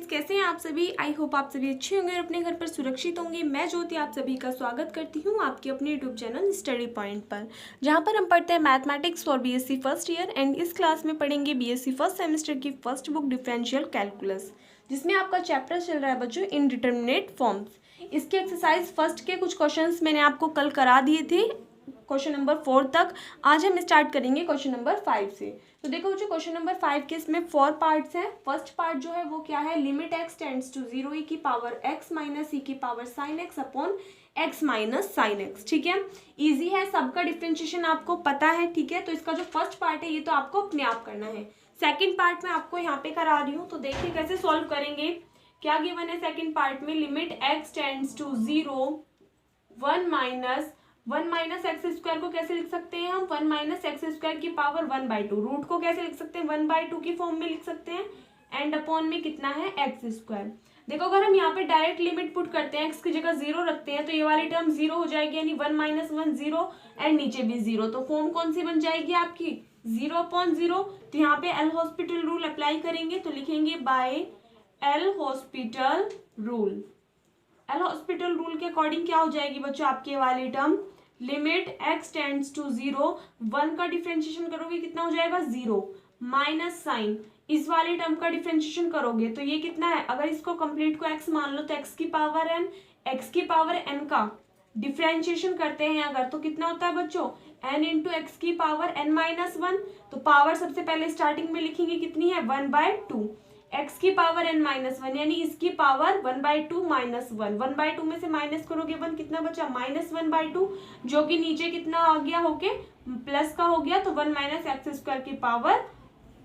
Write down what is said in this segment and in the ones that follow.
Students, कैसे हैं आप सभी। आई होप आप सभी अच्छे होंगे और अपने घर पर सुरक्षित होंगे। मैं ज्योति आप सभी का स्वागत करती हूं आपके अपने यूट्यूब चैनल स्टडी पॉइंट पर, जहां पर हम पढ़ते हैं mathematics for BSc first year. And इस क्लास में पढ़ेंगे बीएससी फर्स्ट सेमेस्टर की फर्स्ट बुक डिफरेंशियल कैलकुलस, जिसमें आपका चैप्टर चल रहा है बच्चों इनडिटरमिनेट फॉर्म्स। इसके एक्सरसाइज फर्स्ट के कुछ क्वेश्चंस मैंने आपको कल करा दिए थे, क्वेश्चन नंबर 4 तक। आज हम स्टार्ट करेंगे क्वेश्चन नंबर 5 से। तो देखो बच्चों, क्वेश्चन नंबर 5 के इसमें 4 पार्ट्स हैं। फर्स्ट पार्ट जो है वो क्या है, limit x tends to 0 e की पावर x माइनस e की power sine x upon x minus sine x। ठीक है, इजी है, सबका डिफरेंशिएशन आपको पता है। ठीक है, तो इसका जो फर्स्ट पार्ट है ये तो आपको अपने आप करना है। सेकेंड पार्ट में आपको यहाँ पे करा रही हूँ, तो देखिए कैसे सॉल्व करेंगे। क्या गिवन है सेकेंड पार्ट में, limit x tends to 0 1 minus x square को कैसे लिख सकते हैं हम, 1 माइनस एक्स स्क्वायर की पावर 1/2। रूट को कैसे लिख सकते हैं, 1/2 की फॉर्म में लिख सकते हैं। एंड अपॉन में कितना है, एक्स स्क्वायर। देखो अगर हम यहाँ पे डायरेक्ट लिमिट पुट करते हैं, एक्स की जगह 0 रखते हैं, तो ये वाली टर्म 0 हो जाएगी, यानी 1 माइनस 1 0 एंड नीचे भी 0। तो फॉर्म कौन सी बन जाएगी आपकी, 0/0। तो यहाँ पे एल हॉस्पिटल रूल अप्लाई करेंगे, तो लिखेंगे by L hospital rule. L hospital rule के अकॉर्डिंग क्या हो जाएगी बच्चों आपकी वाली term, limit x tends to 0 1 का डिफरेंशिएशन करोगे कितना हो जाएगा 0 माइनस साइन इस वाले टर्म का डिफरेंशिएशन करोगे तो ये कितना है, अगर इसको कंप्लीट को x मान लो तो x की पावर n, x की पावर n का डिफरेंशिएशन करते हैं अगर, तो कितना होता है बच्चों, n इंटू एक्स की पावर n माइनस 1। तो पावर सबसे पहले स्टार्टिंग में लिखेंगे कितनी है, 1/2 x की पावर n माइनस 1, यानी इसकी पावर 1/2 माइनस 1। 1/2 में से माइनस करोगे 1, कितना बचा, माइनस 1/2, जो कि नीचे कितना आ गया होके प्लस का हो गया, तो 1 माइनस एक्स स्क्वायर की पावर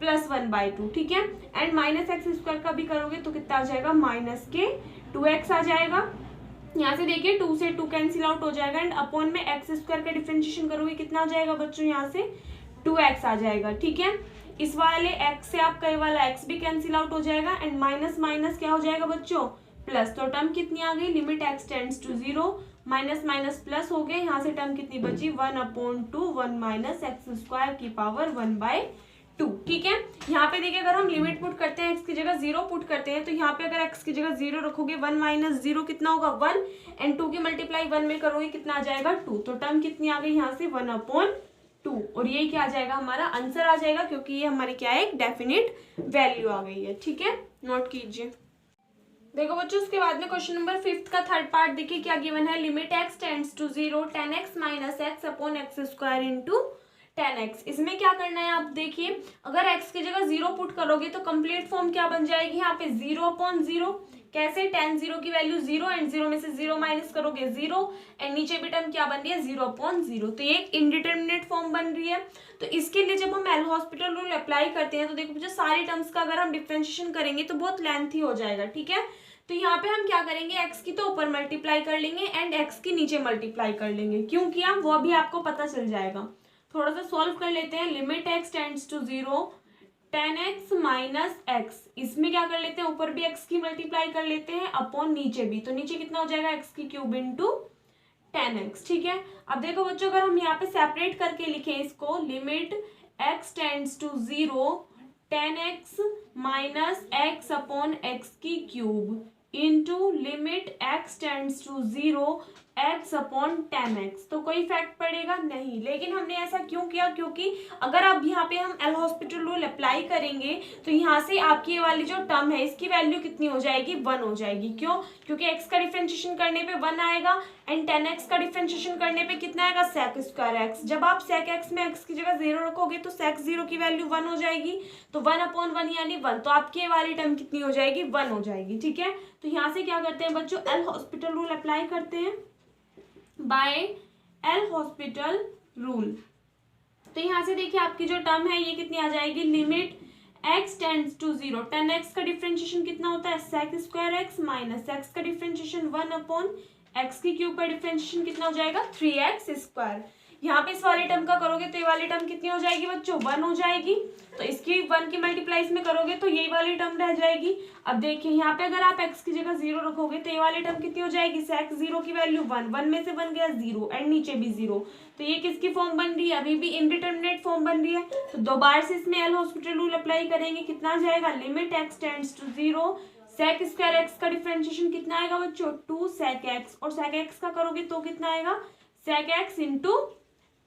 प्लस 1/2। ठीक है, एंड माइनस एक्स स्क्वायर का भी करोगे तो कितना आ जाएगा, माइनस के 2x आ जाएगा। यहाँ से देखिए 2 से 2 कैंसिल आउट हो जाएगा, एंड अपॉन में एक्स स्क्वायर का डिफरेंशिएशन करोगे कितना आ जाएगा बच्चों, यहाँ से 2x आ जाएगा। ठीक है, इस वाले x से आपका ये वाला x भी कैंसिल आउट हो जाएगा, एंड माइनस माइनस क्या हो जाएगा बच्चों, प्लस। तो टर्म कितनी आ गई, limit x tends to 0 minus minus plus हो गए, यहाँ से टर्म कितनी बची, 1/2 1 माइनस एक्स स्क्वायर की पावर 1/2। ठीक है, यहाँ पे देखिए अगर हम लिमिट पुट करते हैं, x की जगह 0 पुट करते हैं, तो यहाँ पे अगर x की जगह 0 रखोगे 1 माइनस 0 कितना होगा 1, एंड 2 की मल्टीप्लाई 1 में करोगे कितना आ जाएगा 2। तो टर्म कितनी आ गई यहाँ से 1/2, और ये क्या आ जाएगा, हमारा आंसर आ जाएगा, क्योंकि ये हमारी क्या है, एक डेफिनेट वैल्यू आ गई है। ठीक है, नोट कीजिए। देखो बच्चों, उसके बाद में क्वेश्चन नंबर 5 का थर्ड पार्ट देखिए क्या गिवन है, limit x tends to 0 10x minus x upon x square into 10x। इसमें क्या करना है आप देखिए, अगर x की जगह 0 पुट करोगे तो कंप्लीट फॉर्म क्या बन जाएगी यहाँ पे, 0/0। कैसे, tan 0 की वैल्यू 0 एंड 0 में से 0 माइनस करोगे 0, एंड नीचे भी टर्म क्या बन रही है, 0/0। तो ये एक इनडिटरमिनेट फॉर्म बन रही है। तो इसके लिए जब हम एल हॉस्पिटल रूल अप्लाई करते हैं तो देखो जो सारी टर्म्स का अगर हम डिफरेंशिएशन करेंगे तो बहुत लेंथी हो जाएगा। ठीक है, तो यहाँ पे हम क्या करेंगे, x की तो ऊपर मल्टीप्लाई कर लेंगे एंड x की नीचे मल्टीप्लाई कर लेंगे। क्यों किया वो अभी आपको पता चल जाएगा। थोड़ा सा सॉल्व कर लेते हैं। Limit x tends to 0 10x minus x, इसमें क्या कर लेते हैं, ऊपर भी x की मल्टीप्लाई कर लेते हैं अपॉन नीचे भी, तो नीचे कितना हो जाएगा, x की क्यूब इंटू 10x। ठीक है, अब देखो बच्चों अगर हम यहाँ पे सेपरेट करके लिखें इसको, limit x tends to 0 10x minus x upon x की cube into limit x tends to 0 x upon 10x। तो कोई इफेक्ट पड़ेगा नहीं, लेकिन हमने ऐसा क्यों किया, क्योंकि अगर अब यहाँ पे हम एल हॉस्पिटल रूल अप्लाई करेंगे तो यहाँ से आपकी ये वाली जो टर्म है इसकी वैल्यू कितनी हो जाएगी, 1 हो जाएगी। क्यों, क्योंकि x का डिफरेंशिएशन करने पे 1 आएगा, एंड 10x का डिफरेंशिएशन करने पे कितना आएगा, sec स्क्वायर x। जब आप sec x में x की जगह 0 रखोगे तो sec 0 की वैल्यू 1 हो जाएगी, तो 1/1 यानी 1, तो आपकी ये वाली टर्म कितनी हो जाएगी, 1 हो जाएगी। ठीक है, तो यहाँ से क्या करते हैं बच्चों, एल हॉस्पिटल रूल अप्लाई करते हैं बाय एल हॉस्पिटल रूल। तो यहाँ से देखिए आपकी जो टर्म है ये कितनी आ जाएगी, limit x tends to 0 10x का डिफरेंशिएशन कितना होता है, sec square x minus x का डिफरेंशिएशन 1/x की क्यूब का डिफरेंशिएशन कितना हो जाएगा, 3x स्क्वायर। यहाँ पे इस वाले टर्म का करोगे तो ये वाली टर्म कितनी हो जाएगी बच्चों, 1 हो जाएगी। तो इसकी 1 की मल्टीप्लाई इसमें करोगे तो ये वाली टर्म रह जाएगी। अब देखिए यहाँ पे अगर आप x की जगह 0 रखोगे तो ये वाली टर्म कितनी हो जाएगी, sec 0 की वैल्यू 1, 1 में से 1 गया 0 एंड नीचे भी 0। तो ये किसकी फॉर्म बन रही है, अभी भी इनडिटरमिनेट फॉर्म बन रही है। तो दोबारा से इसमें एल हॉस्पिटल रूल अप्लाई करेंगे, कितना आ जाएगा, limit x tends to 0 sec square x का डिफरेंशिएशन कितना आएगा बच्चों, 2 सेक एक्स, और सेक एक्स का करोगे तो कितना आएगा, सेक एक्स इंटू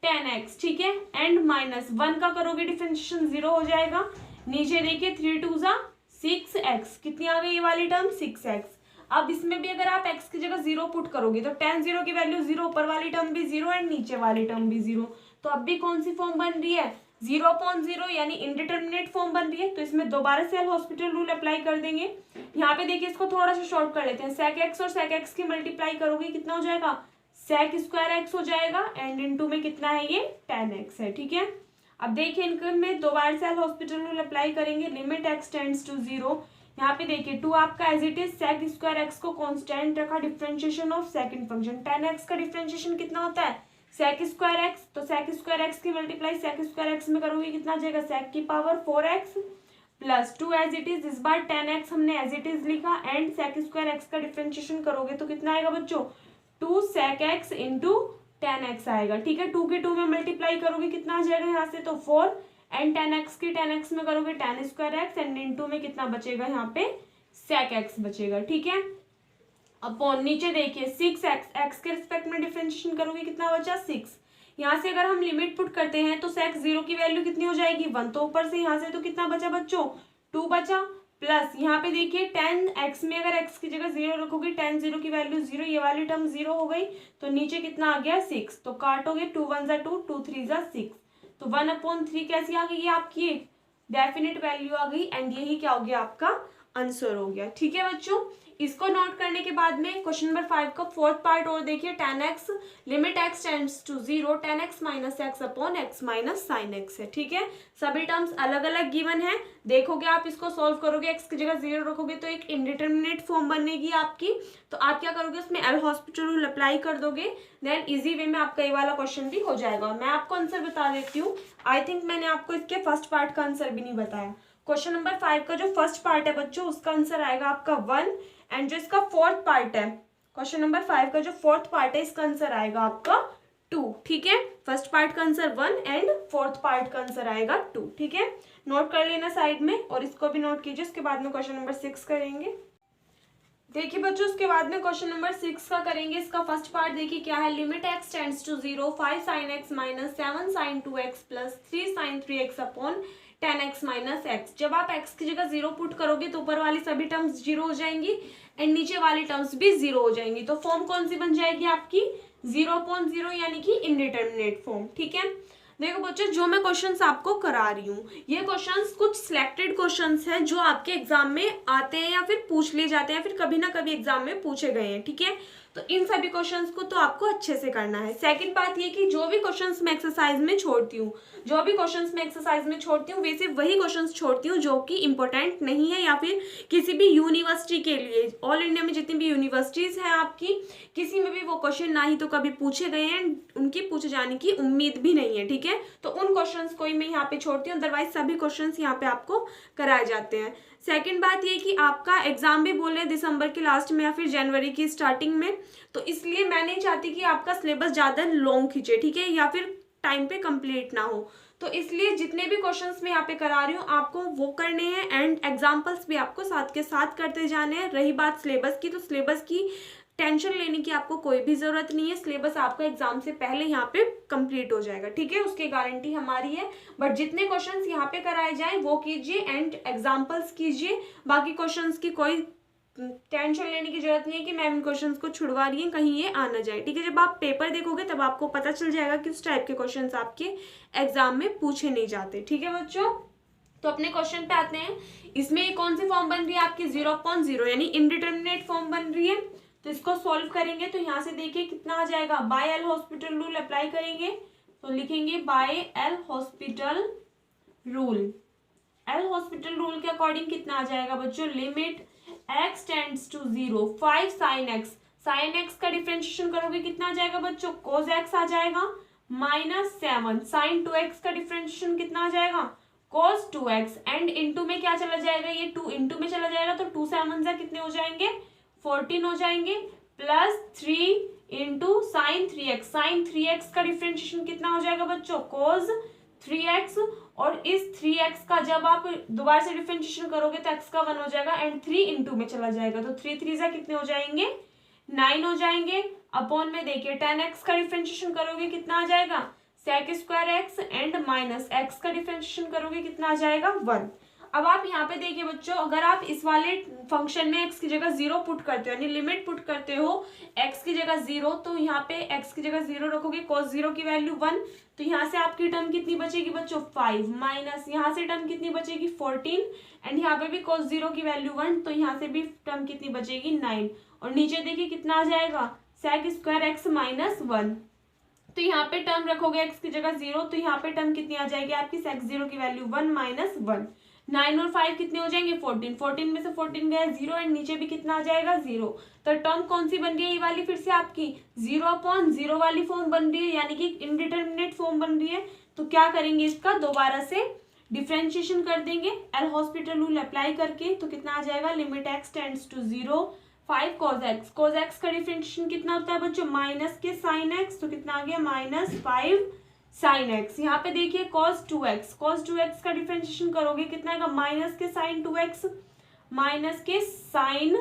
10x, ठीक है, एंड माइनस 1 का करोगे डिफरेंशिएशन 0 हो जाएगा। नीचे देखिए 3 2 जा 6x, कितनी आ गई ये वाली टर्म 6x। अब इसमें भी अगर आप x की जगह 0 पुट करोगे तो tan 0 की वैल्यू 0, ऊपर वाली टर्म भी 0 एंड नीचे वाली टर्म भी 0, तो अब भी कौन सी फॉर्म बन रही है, 0/0 यानी इनडिटरमिनेट फॉर्म बन रही है। तो इसमें दोबारा से एल-हॉस्पिटल रूल अप्लाई कर देंगे। यहाँ पे देखिए इसको थोड़ा सा शॉर्ट कर लेते हैं, सेक एक्स और सेक एक्स की मल्टीप्लाई करोगे कितना हो जाएगा, सेक स्क्वायर एक्स हो जाएगा, एंड इनटू में कितना है ये tan x है, ठीक है। अब देखिए इनके में दोबारा से एल-हॉस्पिटल रूल अप्लाई करेंगे, लिमिट x टेंड्स टू 0। यहाँ पे देखिए 2 आपका as it is sec square x को कांस्टेंट रखा, differentiation of second function, tan x का डिफरेंशिएशन कितना होता है, सेक स्क्वायर एक्स, तो सेक स्क्वायर एक्स की मल्टीप्लाई सेक स्क्वायर एक्स में करोगे कितना आ जाएगा, सेक की power 4x plus 2 as it is, इस बार tan x हमने एज इट इज लिखा, एंड सेक स्क्वायर एक्स का डिफरेंशिएशन करोगे तो कितना आएगा बच्चों, 2 sec x into tan x आएगा, ठीक है। 2 के 2 में मल्टीप्लाई करोगे कितना आ जाएगा यहाँ से, तो 4, एंड tan x की tan x में करोगे tan square x, and into में कितना बचेगा यहाँ पे सेक एक्स बचेगा, ठीक है। अपॉन नीचे देखिए 6x, x के रिस्पेक्ट में डिफरेंशिएशन करोगे कितना बचा 6। यहाँ से अगर हम लिमिट पुट करते हैं तो सेक 0 की वैल्यू कितनी हो जाएगी 1, तो ऊपर से यहाँ से तो कितना बचा बच्चों 2 बचा, प्लस यहाँ पे देखिए tan x में अगर x की जगह 0 रखोगे tan 0 की वैल्यू 0, ये वाली टर्म 0 हो गई, तो नीचे कितना आ गया 6, तो काटोगे 2 1 जा 2, 2 3 जा 6, तो 1/3 कैसी आ गई आपकी एक डेफिनेट वैल्यू आ गई, एंड यही क्या हो गया आपका आंसर हो गया, ठीक है बच्चों। इसको नोट करने के बाद में क्वेश्चन नंबर 5 का फोर्थ पार्ट और देखिए, tan x limit x tends to 0 tan x minus x upon x minus sine x है, ठीक है। सभी टर्म्स अलग अलग गिवन है, देखोगे आप इसको सॉल्व करोगे, x की जगह 0 रखोगे तो एक इनडिटरमिनेट फॉर्म बनेगी आपकी, तो आप क्या करोगे उसमें एल-हॉस्पिटल रूल अप्लाई कर दोगे, देन इजी वे में आपका ये वाला क्वेश्चन भी हो जाएगा। मैं आपको आंसर बता देती हूँ, आई थिंक मैंने आपको इसके फर्स्ट पार्ट का आंसर भी नहीं बताया। क्वेश्चन नंबर 5 का जो फर्स्ट पार्ट है बच्चों उसका आंसर आएगा आपका 1, एंड जो इसका फोर्थ पार्ट है क्वेश्चन नंबर 5 का जो फोर्थ पार्ट है इसका आंसर आएगा आपका 2, ठीक है। फर्स्ट पार्ट का आंसर 1 एंड फोर्थ पार्ट का आंसर आएगा 2, ठीक है। नोट कर लेना साइड में, और इसको भी नोट कीजिए, उसके बाद में क्वेश्चन नंबर 6 करेंगे। देखिए बच्चों उसके बाद में क्वेश्चन नंबर 6 का करेंगे। इसका फर्स्ट पार्ट देखिए क्या है, limit x tends to 0 5 sin x minus 7 sin 2x plus 3 sin 3x upon tan x minus x. जब आप x की जगह 0 पुट करोगे तो ऊपर वाली सभी टर्म्स 0 हो जाएंगी एंड नीचे वाली टर्म्स भी 0 हो जाएंगी, तो फॉर्म कौन सी बन जाएगी आपकी 0/0 यानी कि इनडिटरमिनेट फॉर्म, ठीक है। देखो बच्चों जो मैं क्वेश्चंस आपको करा रही हूँ ये क्वेश्चंस कुछ सिलेक्टेड क्वेश्चंस हैं जो आपके एग्जाम में आते हैं या फिर पूछ लिए जाते हैं, फिर कभी ना कभी एग्जाम में पूछे गए हैं, ठीक है। तो इन सभी क्वेश्चंस को तो आपको अच्छे से करना है। सेकंड बात ये कि जो भी क्वेश्चंस मैं एक्सरसाइज में छोड़ती हूँ वैसे वही क्वेश्चंस छोड़ती हूँ जो कि इंपॉर्टेंट नहीं है, या फिर किसी भी यूनिवर्सिटी के लिए, ऑल इंडिया में जितनी भी यूनिवर्सिटीज हैं आपकी, किसी में भी वो क्वेश्चन ना ही तो कभी पूछे गए हैं, उनकी पूछे जाने की उम्मीद भी नहीं है, ठीक है। तो उन क्वेश्चंस को ही मैं यहाँ पे छोड़ती हूँ, अदरवाइज सभी क्वेश्चंस यहाँ पे आपको कराए जाते हैं। सेकंड बात ये कि आपका एग्जाम भी बोले दिसंबर के लास्ट में या फिर जनवरी की स्टार्टिंग में, तो इसलिए मैं नहीं चाहती कि आपका सिलेबस ज़्यादा लॉन्ग खींचे, ठीक है, या फिर टाइम पे कंप्लीट ना हो, तो इसलिए जितने भी क्वेश्चंस मैं यहाँ पे करा रही हूँ आपको वो करने हैं, एंड एग्जाम्पल्स भी आपको साथ के साथ करते जाने हैं। रही बात सिलेबस की, तो सिलेबस की टेंशन लेने की आपको कोई भी जरूरत नहीं है, सिलेबस आपका एग्जाम से पहले यहाँ पे कंप्लीट हो जाएगा, ठीक है, उसकी गारंटी हमारी है। बट जितने क्वेश्चंस यहाँ पे कराए जाए वो कीजिए एंड एग्जाम्पल्स कीजिए, बाकी क्वेश्चंस की कोई टेंशन लेने की जरूरत नहीं है कि मैम इन क्वेश्चंस को छुड़वा रही है कहीं ये आ ना जाए, ठीक है। जब आप पेपर देखोगे तब आपको पता चल जाएगा किस टाइप के क्वेश्चंस आपके एग्जाम में पूछे नहीं जाते, ठीक है बच्चों। तो अपने क्वेश्चन पे आते हैं। इसमें कौन सी फॉर्म बन रही है आपकी 0/0 यानी इनडिटरमिनेट फॉर्म बन रही है, तो इसको सॉल्व करेंगे तो यहाँ से देखिए कितना आ जाएगा, बाय एल-हॉस्पिटल रूल अप्लाई करेंगे तो लिखेंगे बाय एल-हॉस्पिटल रूल के अकॉर्डिंग कितना आ जाएगा बच्चों, limit x tends to 0 5 sin x का डिफरेंशिएशन करोगे कितना आ जाएगा बच्चों, cos x आ जाएगा, माइनस 7 sin 2x का डिफरेंशिएशन कितना आ जाएगा, cos 2x, एंड इनटू में क्या चला जाएगा, ये 2 इनटू में चला जाएगा तो 2 7 जा कितने हो जाएंगे 14 हो जाएंगे, प्लस 3 इंटू साइन 3x का डिफरेंशिएशन कितना हो जाएगा बच्चों, cos 3x, और इस 3x का जब आप दोबारा से डिफरेंशिएशन करोगे तो x का 1 हो जाएगा एंड 3 इंटू में चला जाएगा, तो 3 3 कितने हो जाएंगे, 9 हो जाएंगे। अपॉन में देखिए tan x का डिफरेंशिएशन करोगे कितना आ जाएगा, sec square x and minus x का डिफरेंशिएशन करोगे कितना आ जाएगा 1। अब आप यहाँ पे देखिए बच्चों, अगर आप इस वाले फंक्शन में x की जगह 0 पुट करते हो, यानी लिमिट पुट करते हो x की जगह 0, तो यहाँ पे x की जगह 0 रखोगे, cos 0 की वैल्यू 1, तो यहाँ से आपकी टर्म कितनी बचेगी बच्चों 5, माइनस यहाँ से टर्म कितनी बचेगी 14, एंड यहाँ पे भी cos 0 की वैल्यू 1, तो यहाँ से भी टर्म कितनी बचेगी 9, और नीचे देखिए कितना आ जाएगा sec स्क्वायर x माइनस 1, तो यहाँ पे टर्म रखोगे x की जगह 0, तो यहाँ पे टर्म कितनी आ जाएगी आपकी sec 0 की वैल्यू 1 माइनस 1, 9 और 5 कितने हो जाएंगे 14, 14 में से 14 गया 0, एंड नीचे भी कितना आ जाएगा 0, तो टर्म कौन सी बन गई ये वाली, फिर से आपकी 0/0 वाली फॉर्म बन रही है, यानी कि इनडिटरमिनेट फॉर्म बन रही है। तो क्या करेंगे, इसका दोबारा से डिफरेंशिएशन कर देंगे एल हॉस्पिटल रूल अप्लाई करके, तो कितना आ जाएगा, limit x tends to 0, 5 cos x का डिफरेंशिएशन कितना होता है बच्चों, माइनस के साइन x, तो कितना आ गया -5 sin x। यहाँ पे देखिए cos 2x का डिफरेंशिएशन करोगे कितना आएगा, माइनस के साइन 2x, माइनस के साइन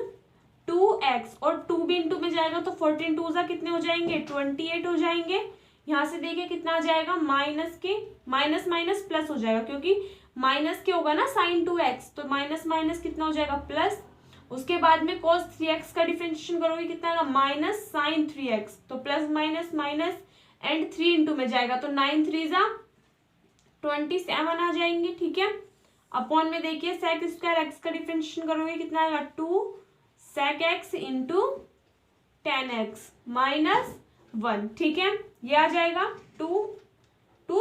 2x, और 2 भी इंटू में जाएगा तो 14 2 कितने हो जाएंगे 28 हो जाएंगे। यहाँ से देखिए कितना आ जाएगा, माइनस के माइनस माइनस प्लस हो जाएगा, क्योंकि माइनस के होगा ना साइन 2x, तो माइनस माइनस कितना हो जाएगा प्लस। उसके बाद में cos 3x का डिफरेंशिएशन करोगे कितना आएगा, माइनस साइन 3x, तो plus minus minus and 3 into में जाएगा, तो 9 3 27 आ जाएंगे, ठीक है। अपॉन में देखिए sec स्क्वायर x का डिफरेंशिएशन करोगे कितना आएगा, 2 sec x into tan x minus 1, ठीक है, ये आ जाएगा 2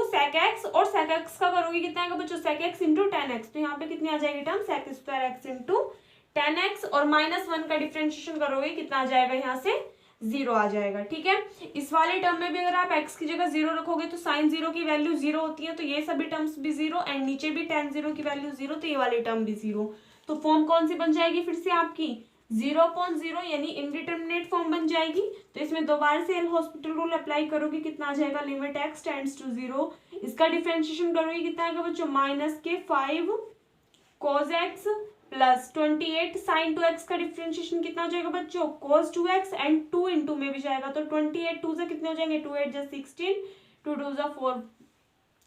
sec x, और sec x का करोगे कितना आएगा बच्चों, sec x into tan x, तो यहाँ पे कितनी आ जाएगी term sec square x into tan x, और -1 का डिफरेंशिएशन करोगे कितना आ जाएगा, यहाँ से 0 आ जाएगा, ठीक है। इस वाले टर्म में भी अगर आप x की जगह 0 रखोगे तो sin 0 की वैल्यू 0 होती है, तो ये सभी टर्म्स भी 0, एंड नीचे भी tan 0 की वैल्यू 0, तो ये वाले टर्म भी 0, तो फॉर्म कौन सी बन जाएगी फिर से आपकी 0/0, यानी इनडिटरमिनेट फॉर्म बन जाएगी। तो इसमें दोबारा से एल हॉस्पिटल रूल अप्लाई करोगे कितना आ जाएगा, लिमिट x टेंड्स टू 0, इसका डिफरेंशिएशन करोगे कितना आएगा बच्चों, माइनस के 5 cos x plus 28 sign 2x का डिफरेंशिएशन कितना हो जाएगा बच्चों, cos 2x, एंड 2 इंटू में भी जाएगा, तो 28 2 कितने हो जाएंगे, 2 8 16, 2 2 4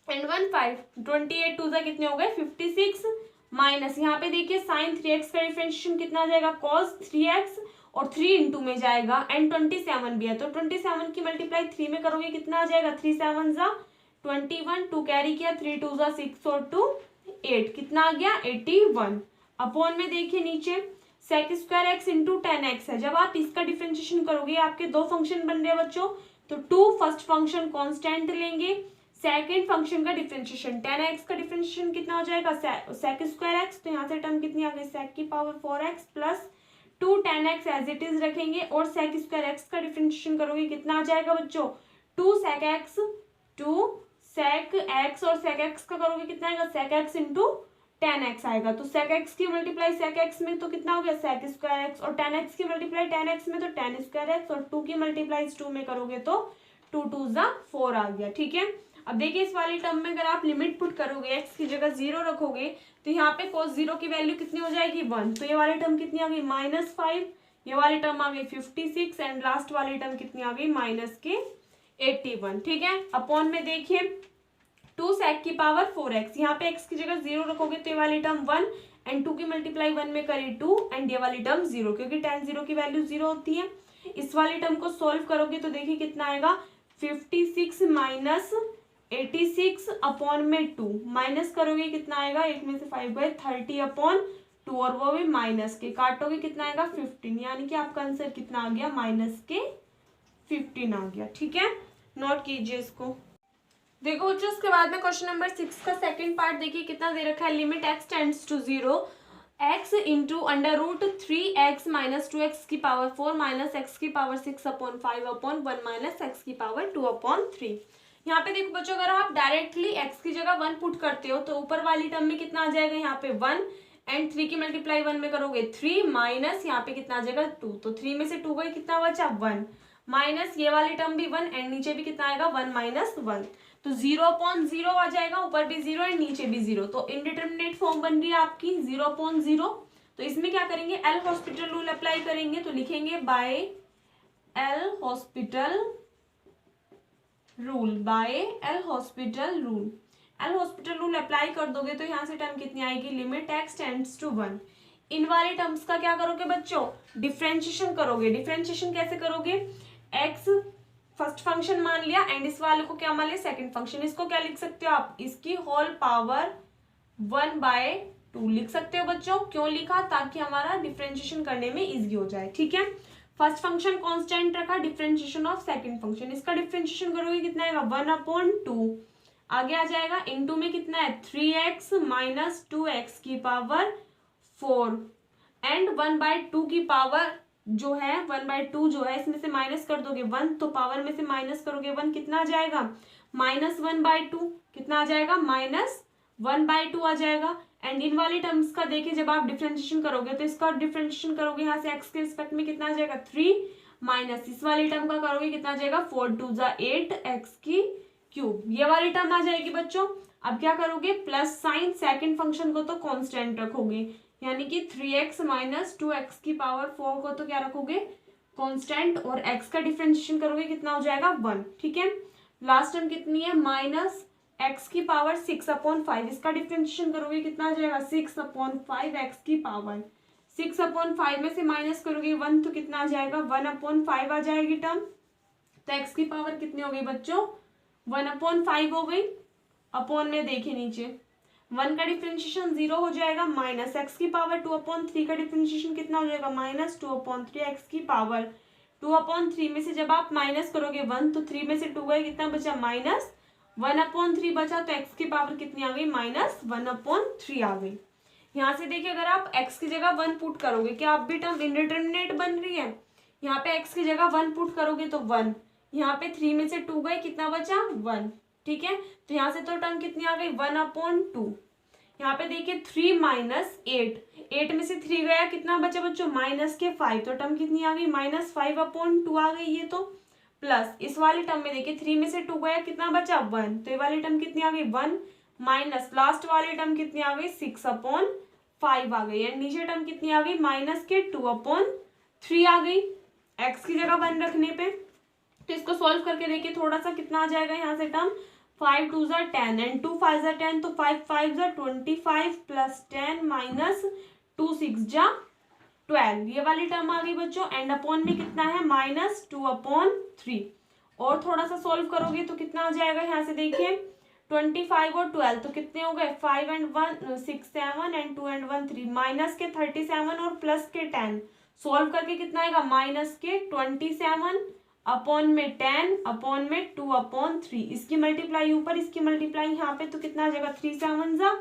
एंड 1 5, 28 2 कितने हो गए 56, माइनस यहाँ पे देखिए साइन 3x का डिफरेंशिएशन कितना आ जाएगा, cos 3x, और 3 इंटू में जाएगा, एंड 27 भी है, तो 27 की मल्टीप्लाई 3 में करोगे कितना आ जाएगा, 3 7 21, 2 कैरी किया, 3 2 6 और 2 8, कितना आ गया 81। अपॉन में देखिए नीचे sec square x into tan x है, जब आप इसका डिफरेंशिएशन करोगे आपके दो फंक्शन बन रहे हैं बच्चों, तो 2 फर्स्ट फंक्शन कांस्टेंट लेंगे, सेकंड फंक्शन का डिफरेंशिएशन tan x का डिफरेंशिएशन कितना हो जाएगा, sec स्क्वायर x, तो यहाँ से टर्म कितनी आ गई sec की power 4x plus 2 tan x as it is रखेंगे, और sec स्क्वायर x का डिफरेंशिएशन करोगे कितना आ जाएगा बच्चों, 2 sec x और sec x का करोगे कितना आएगा, sec x into tan x आएगा, तो sec x की मल्टीप्लाई sec x में तो कितना हो गया sec स्क्वायर x, और tan x की मल्टीप्लाई tan x में तो tan स्क्वायर x, और 2 की मल्टीप्लाई 2 में करोगे तो 2 2 4 आ गया, ठीक है। अब देखिए इस वाली टर्म में अगर आप लिमिट पुट करोगे x की जगह 0 रखोगे, तो यहाँ पे cos 0 की वैल्यू कितनी हो जाएगी 1, तो ये वाली टर्म कितनी आ गई -5, ये वाली टर्म आ गई 56, एंड लास्ट वाली टर्म कितनी आ गई माइनस के 81, ठीक है। अपॉन में देखिए 2 sec की पावर 4x, यहाँ पे x की जगह 0 रखोगे तो ये वाली टर्म 1, एंड 2 की मल्टीप्लाई 1 में करी 2, एंड ये वाली टर्म 0, क्योंकि tan 0 की वैल्यू 0 होती है। इस वाली टर्म को सॉल्व करोगे तो देखिए कितना आएगा, 56 माइनस 86 अपॉन में 2, माइनस करोगे कितना आएगा, 8 में से 5 गए 30/2, और वो भी माइनस के, काटोगे कितना आएगा 15, यानी कि आपका आंसर कितना आ गया माइनस के 15 आ गया, ठीक है। नोट कीजिए इसको। देखो बच्चों उसके बाद में क्वेश्चन नंबर 6 का सेकंड पार्ट देखिए कितना दे रखा है, limit x tends to 0, x into under root 3x minus 2x की पावर 4 माइनस x की पावर 6/5/1 माइनस x की पावर 2/3। यहाँ पे देखो बच्चों अगर आप डायरेक्टली x की जगह 1 पुट करते हो तो ऊपर वाली टर्म में कितना आ जाएगा, यहाँ पे 1, एंड 3 की मल्टीप्लाई 1 में करोगे 3, माइनस यहाँ पे कितना आ जाएगा 2, तो 3 में से 2 गई कितना बचा 1, माइनस ये वाली टर्म भी 1, एंड नीचे भी कितना आएगा 1 - 1, तो 0/0 आ जाएगा, ऊपर भी 0 एंड नीचे भी 0, तो इनडिटरमिनेट फॉर्म बन रही है आपकी 0/0। तो इसमें क्या करेंगे, एल हॉस्पिटल रूल अप्लाई करेंगे, तो लिखेंगे by L hospital rule, bye L hospital rule. L hospital rule apply कर दोगे तो यहाँ से टर्म कितनी आएगी, लिमिट एक्स टेंड्स टू 1। इन वाले टर्म्स का क्या करोगे बच्चों, डिफरेंशिएशन करोगे। डिफरेंशिएशन कैसे करोगे, एक्स फर्स्ट फंक्शन मान लिया एंड इस वाले को क्या मान लिया, सेकंड फंक्शन। इसको क्या लिख सकते हो आप, इसकी होल पावर 1/2 लिख सकते हो बच्चों। क्यों लिखा, ताकि हमारा डिफरेंशिएशन करने में इजी हो जाए, ठीक है। फर्स्ट फंक्शन कांस्टेंट रखा, डिफरेंशिएशन ऑफ सेकंड फंक्शन, इसका डिफरेंशिएशन करोगे कितना आएगा, 1/2। आगे आ जाएगा इनटू में कितना है, 3x माइनस 2x की पावर 4 एंड 1/2 की पावर जो है 1/2 जो है इसमें से माइनस कर दोगे 1, तो पावर में से माइनस करोगे 1, कितना आ जाएगा, -1/2। कितना आ जाएगा, -1/2 आ जाएगा। एंड इन वाले टर्म्स का देखिए जब आप डिफरेंशिएशन करोगे तो इसका डिफरेंशिएशन करोगे यहाँ से x के रिस्पेक्ट में कितना आ जाएगा, 3 माइनस इस वाली टर्म का करोगे कितना आ जाएगा, 4 2 8 x की क्यूब, ये वाली टर्म आ जाएगी बच्चों। अब क्या करोगे, प्लस साइन सेकंड फंक्शन को तो कांस्टेंट रखोगे, यानी कि 3x माइनस 2x की पावर 4 को तो क्या रखोगे, कांस्टेंट, और x का डिफरेंशिएशन करोगे कितना हो जाएगा, 1, ठीक है। लास्ट टर्म कितनी है, माइनस x की पावर 6/5, इसका डिफरेंशिएशन करोगे कितना आ जाएगा, 6/5 x की पावर 6/5 में से माइनस करोगे 1, तो कितना आ जाएगा, 1/5 आ जाएगी टर्म। तो x की पावर कितनी हो गई बच्चों, 1/5 हो गई। अपॉन में देखिए नीचे 1 का डिफरेंशिएशन 0 हो जाएगा, माइनस एक्स की पावर 2/3 का डिफरेंशिएशन कितना हो जाएगा, -2/3 एक्स की पावर 2/3 में से जब आप माइनस करोगे 1, तो 3 में से 2 गए, कितना बचा, -1/3 बचा, तो एक्स की पावर कितनी आ गई, -1/3 आ गई। यहाँ से देखिए अगर आप x की जगह 1 पुट करोगे, क्या आप भी टर्म इंडिटरमिनेट बन रही है, यहाँ पे x की जगह 1 पुट करोगे तो 1, यहाँ पे 3 में से 2 गए, कितना बचा, 1, ठीक है। तो यहाँ से तो टर्म कितनी आ गई, 1/2। यहाँ पे देखिए 3 माइनस 8 में से 3 गया, कितना बचा बच्चों, -5, तो टर्म कितनी आ गई, -5/2 आ गई ये तो। प्लस इस वाली टर्म में देखिए 3 में से 2 गया, कितना बचा, 1, तो ये वाली टर्म कितनी आ गई, 1, माइनस लास्ट वाली टर्म कितनी आ गई, 6/5 आ गई, एंड नीचे टर्म कितनी आ गई, -2/3 आ गई x की जगह 1 रखने पे। तो इसको सॉल्व करके देखिए थोड़ा सा कितना आ जाएगा, यहाँ से टर्म 5 2 10 एंड 2 5 10, तो 5 5 25 प्लस 10 माइनस 2 6 12, ये वाली टर्म आ गई बच्चों। एंड अपॉन में कितना है, -2/3, और थोड़ा सा सॉल्व करोगे तो कितना आ जाएगा, यहाँ से देखिए 25 और 12, तो कितने हो गए, 5 and 1 6 7 एंड 2 and 1 3, माइनस के 37 और प्लस के 10, सॉल्व करके कितना आएगा, माइनस के 27 अपॉन में 10 अपॉन में 2/3, इसकी मल्टीप्लाई ऊपर इसकी मल्टीप्लाई यहाँ पे, तो कितना आ जाएगा, 3 7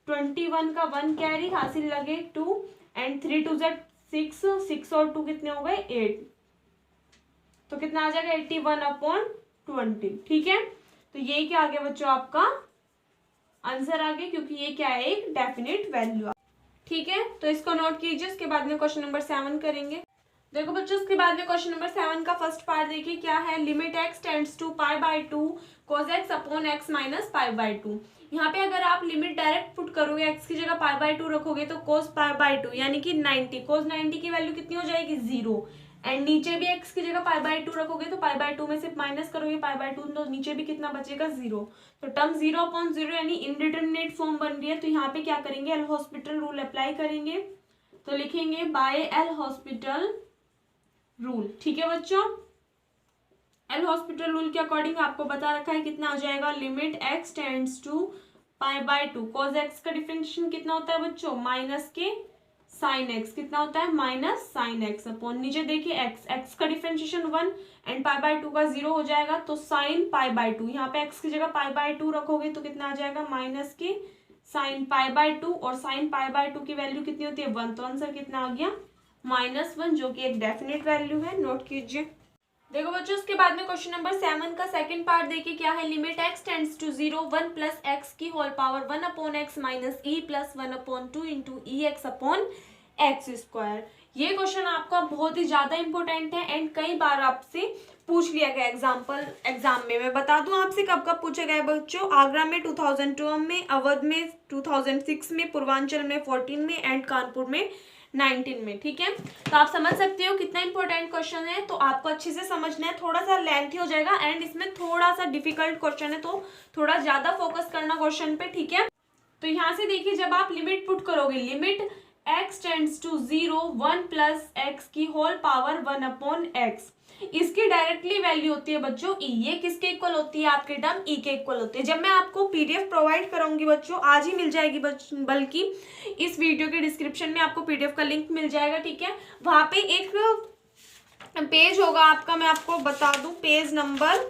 21 का 1 कैरी हासिल लगे 2 एंड 3 2 6 और 2 कितने हो गए 8, तो कितना आ जाएगा 81/20, ठीक है। तो ये क्या आ गया बच्चों, आपका आंसर आ गया, क्योंकि ये क्या है, एक डेफिनेट वैल्यू, ठीक है। तो इसको नोट कीजिए, उसके बाद में क्वेश्चन नंबर 7 करेंगे। देखो बच्चों उसके बाद में क्वेश्चन नंबर 7 का फर्स्ट पार्ट देखिए क्या है, limit x tends to π/2 cos x upon x minus π/2। यहाँ पे अगर आप लिमिट डायरेक्ट पुट करोगे, x की जगह π/2 रखोगे तो cos π/2 यानी कि 90, cos 90 की वैल्यू कितनी हो जाएगी, 0, एंड नीचे भी x की जगह π/2 रखोगे तो π/2 में से माइनस करोगे π/2, तो नीचे भी कितना बचेगा, 0, तो टर्म 0/0 यानी इनडिटरमिनेट फॉर्म बन रही है। तो यहाँ पे क्या करेंगे, एल हॉस्पिटल रूल अप्लाई करेंगे, तो लिखेंगे बाय एल हॉस्पिटल रूल, ठीक है बच्चों। एल हॉस्पिटल रूल के अकॉर्डिंग आपको बता रखा है कितना आ जाएगा, limit x tends to π/2 cos x का डिफरेंशिएशन कितना होता है बच्चों, माइनस के साइन x, कितना होता है, माइनस साइन x अपॉन नीचे देखिए x का डिफरेंशिएशन 1 एंड π/2 का 0 हो जाएगा, तो साइन π/2, यहाँ पे x की जगह π/2 रखोगे तो कितना आ जाएगा, माइनस के साइन π/2, और साइन π/2 की वैल्यू कितनी होती है, 1, तो आंसर कितना आ गया, -1, जो कि एक डेफिनेट वैल्यू है, नोट कीजिए। देखो बच्चों उसके बाद में क्वेश्चन नंबर 7 का सेकंड पार्ट देखिए क्या है, limit x tends to 0 1 plus x की whole power 1/x minus e plus 1/2 into e x upon x square. ये क्वेश्चन आपका बहुत ही ज्यादा इंपॉर्टेंट है एंड कई बार आपसे पूछ लिया गया एग्जाम में। मैं बता दूं आपसे कब कब पूछा गया बच्चों, आगरा में 2002 में, अवध में 2006 में, पूर्वांचल में 14 में एंड कानपुर में 19 में। ठीक है, तो आप समझ सकते हो कितना इंपॉर्टेंट क्वेश्चन है। तो आपको अच्छे से समझना है, थोड़ा सा लेंथी हो जाएगा एंड इसमें थोड़ा सा डिफिकल्ट क्वेश्चन है, तो थोड़ा ज्यादा फोकस करना क्वेश्चन पे। ठीक है, तो यहाँ से देखिए जब आप लिमिट पुट करोगे, limit x tends to 0 1 plus x की होल पावर 1 अपॉन एक्स, इसकी डायरेक्टली वैल्यू होती है बच्चों e। ये किसके इक्वल होती है, आपके टर्म e के इक्वल होती है। जब मैं आपको पीडीएफ प्रोवाइड करूंगी बच्चों, आज ही मिल जाएगी बल्कि इस वीडियो के डिस्क्रिप्शन में आपको पीडीएफ का लिंक मिल जाएगा। ठीक है, वहां पे एक पेज होगा आपका, मैं आपको बता दूं, पेज नंबर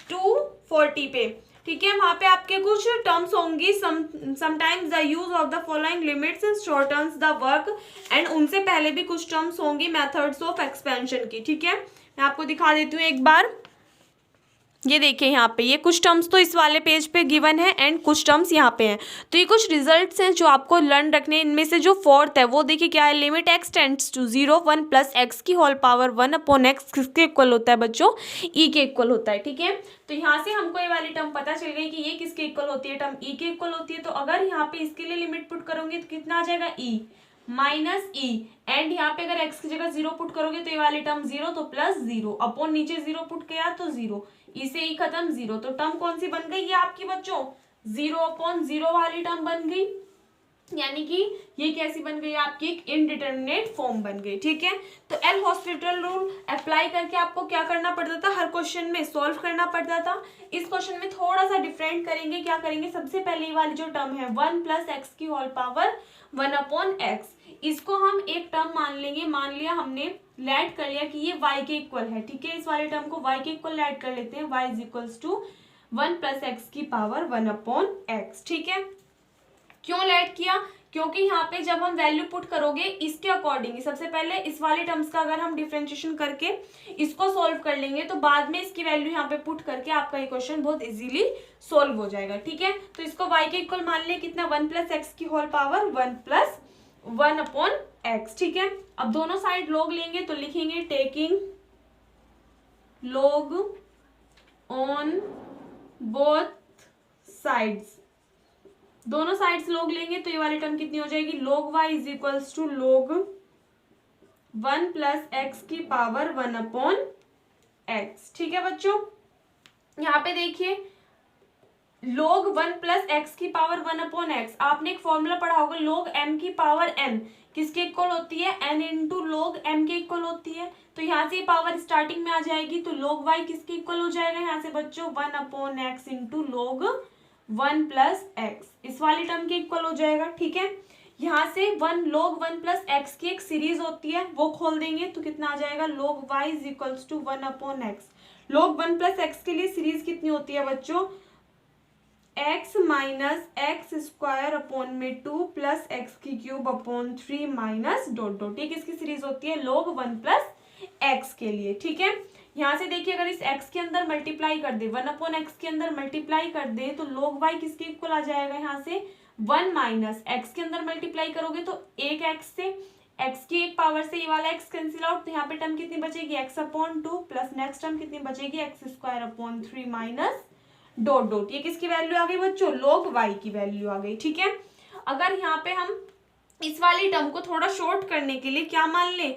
240 पे। ठीक है, वहां पे आपके कुछ टर्म्स होंगी, sometimes the use of the following limits shortens the work, and उनसे पहले भी कुछ टर्म्स होंगी मेथड्स ऑफ एक्सपेंशन की। ठीक है, मैं आपको दिखा देती हूँ एक बार। ये देखिए यहाँ पे ये कुछ टर्म्स तो इस वाले पेज पे गिवन है एंड कुछ टर्म्स यहाँ पे हैं। तो ये कुछ रिजल्ट्स हैं जो आपको लर्न रखने। इनमें से जो फोर्थ है वो देखिए क्या है, limit x tends to 0 1 plus x की होल पावर 1 अपॉन एक्स किसके इक्वल होता है बच्चों, e के इक्वल होता है। ठीक है, तो यहाँ से हमको ये वाली टर्म पता चल गई कि ये किसके इक्वल होती है, टर्म e के इक्वल होती है। तो अगर यहाँ पे इसके लिए लिमिट पुट करोगे तो कितना आ जाएगा, e माइनस ई, एंड यहाँ पे अगर x की जगह 0 पुट करोगे तो ये वाली टर्म 0, तो प्लस 0 अपॉन नीचे 0 पुट किया तो 0, ई से ई खत्म 0। तो टर्म कौन सी बन गई ये आपकी बच्चों, 0 अपॉन 0 वाली टर्म बन गई, यानी कि ये कैसी बन गई आपकी, एक इनडिटरमिनेट फॉर्म बन गई। ठीक है, तो एल हॉस्पिटल रूल अप्लाई करके आपको क्या करना पड़ता था, हर क्वेश्चन में सॉल्व करना पड़ता था। इस क्वेश्चन में थोड़ा सा डिफरेंट करेंगे, क्या करेंगे, सबसे पहले ये वाली जो टर्म है 1 प्लस एक्स की होल पावर 1 अपॉन एक्स, इसको हम एक टर्म मान लेंगे। मान लिया हमने, लेट कर लिया कि ये y के इक्वल है। ठीक है, इस वाले टर्म को y के इक्वल लेट कर लेते हैं, y is equals to 1 plus x की पावर 1 अपॉन एक्स। ठीक है, क्यों लेट किया, क्योंकि यहाँ पे जब हम वैल्यू पुट करोगे इसके अकॉर्डिंग, सबसे पहले इस वाले टर्म्स का अगर हम डिफरेंशिएशन करके इसको सॉल्व कर लेंगे तो बाद में इसकी वैल्यू यहाँ पे पुट करके आपका ये क्वेश्चन बहुत इजीली सॉल्व हो जाएगा। ठीक है, तो इसको y के इक्वल मान लिया कितना, 1 प्लस एक्स की whole power 1 plus 1 upon x. ठीक है, अब दोनों साइड लॉग लेंगे तो लिखेंगे taking log on both sides, दोनों साइड्स लॉग लेंगे तो ये वाली टर्म कितनी हो जाएगी, log y is equals to log 1 plus x की पावर 1 अपॉन एक्स। ठीक है बच्चों, यहाँ पे देखिए log 1 प्लस एक्स की पावर 1 अपॉन एक्स, आपने एक फॉर्मूला पढ़ा होगा, log m की पावर n किसके इक्वल होती है, n इंटू log m के इक्वल होती है। तो यहाँ से पावर स्टार्टिंग में आ जाएगी, तो log y किसके इक्वल हो जाएगा यहाँ से बच्चों, 1 upon x into log 1 plus x, इस वाली टर्म के इक्वल हो जाएगा। ठीक है, यहाँ से log 1 प्लस एक्स की एक सीरीज होती है वो खोल देंगे तो कितना आ जाएगा, log y is equals to 1 upon x. log 1 plus x के लिए सीरीज कितनी होती है बच्चों, x minus x square upon में 2 प्लस एक्स की cube upon 3 minus dot dot, ये किसकी सीरीज होती है, log 1 प्लस एक्स के लिए। ठीक है, यहाँ से देखिए अगर इस x के अंदर मल्टीप्लाई कर दे, 1 अपॉन एक्स के अंदर मल्टीप्लाई कर दे तो log y किसके इक्वल आ जाएगा, यहाँ से 1 माइनस एक्स के अंदर मल्टीप्लाई करोगे तो एक x से x की एक पावर से ये वाला x कैंसिल आउट, तो यहाँ पे टर्म कितनी बचेगी, x upon 2 plus next term कितनी बचेगी, x square upon 3 minus dot dot, ये किसकी वैल्यू आ गई बच्चों, log y की वैल्यू आ गई। ठीक है, अगर यहाँ पे हम इस वाली टर्म को थोड़ा शॉर्ट करने के लिए क्या मान ले,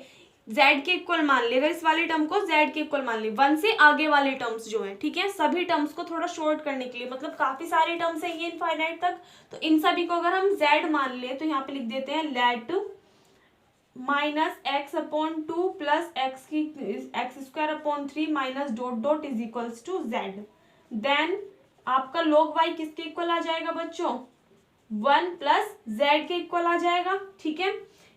z के इक्वल मान ले, अगर इस वाले टर्म को z के इक्वल मान ले, 1 से आगे वाले टर्म्स जो हैं, ठीक है, सभी टर्म्स को थोड़ा शॉर्ट करने के लिए, मतलब काफी सारे टर्म्स हैं ये इनफाइनाइट तक, तो इन सभी को अगर हम z मान ले तो यहाँ पे लिख देते हैं let minus x upon 2 plus x की x square upon 3 minus dot dot is equals to z, then आपका log y किसके इक्वल आ जाएगा बच्चों, 1 प्लस z के इक्वल आ जाएगा। ठीक है,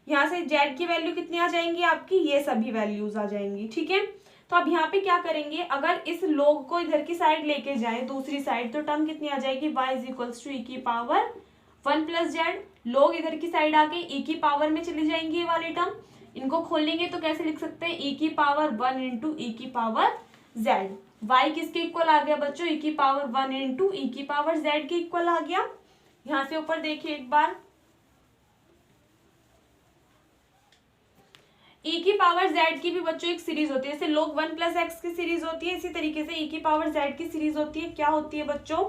यहाँ से z की वैल्यू कितनी आ जाएंगी आपकी, ये सभी वैल्यूज आ जाएंगी। ठीक है, तो अब यहाँ पे क्या करेंगे, अगर इस log को इधर की साइड लेके जाए दूसरी साइड तो टर्म कितनी आ जाएगी, y इज इक्वल्स टू ई की पावर 1 प्लस जेड, log इधर की साइड आके ई की पावर में चली जाएंगी ये वाली टर्म, इनको खोलेंगे तो कैसे लिख सकते हैं, ई की पावर 1 इंटू ई की पावर z, y किसके इक्वल आ गया बच्चों, ई की पावर 1 इंटू ई की पावर z के इक्वल आ गया। यहाँ से ऊपर देखिए एक बार, ई की पावर जेड की भी बच्चों एक सीरीज होती है, जैसे log 1 प्लस एक्स की सीरीज होती है, इसी तरीके से ई की पावर जेड की सीरीज होती है। क्या होती है बच्चों?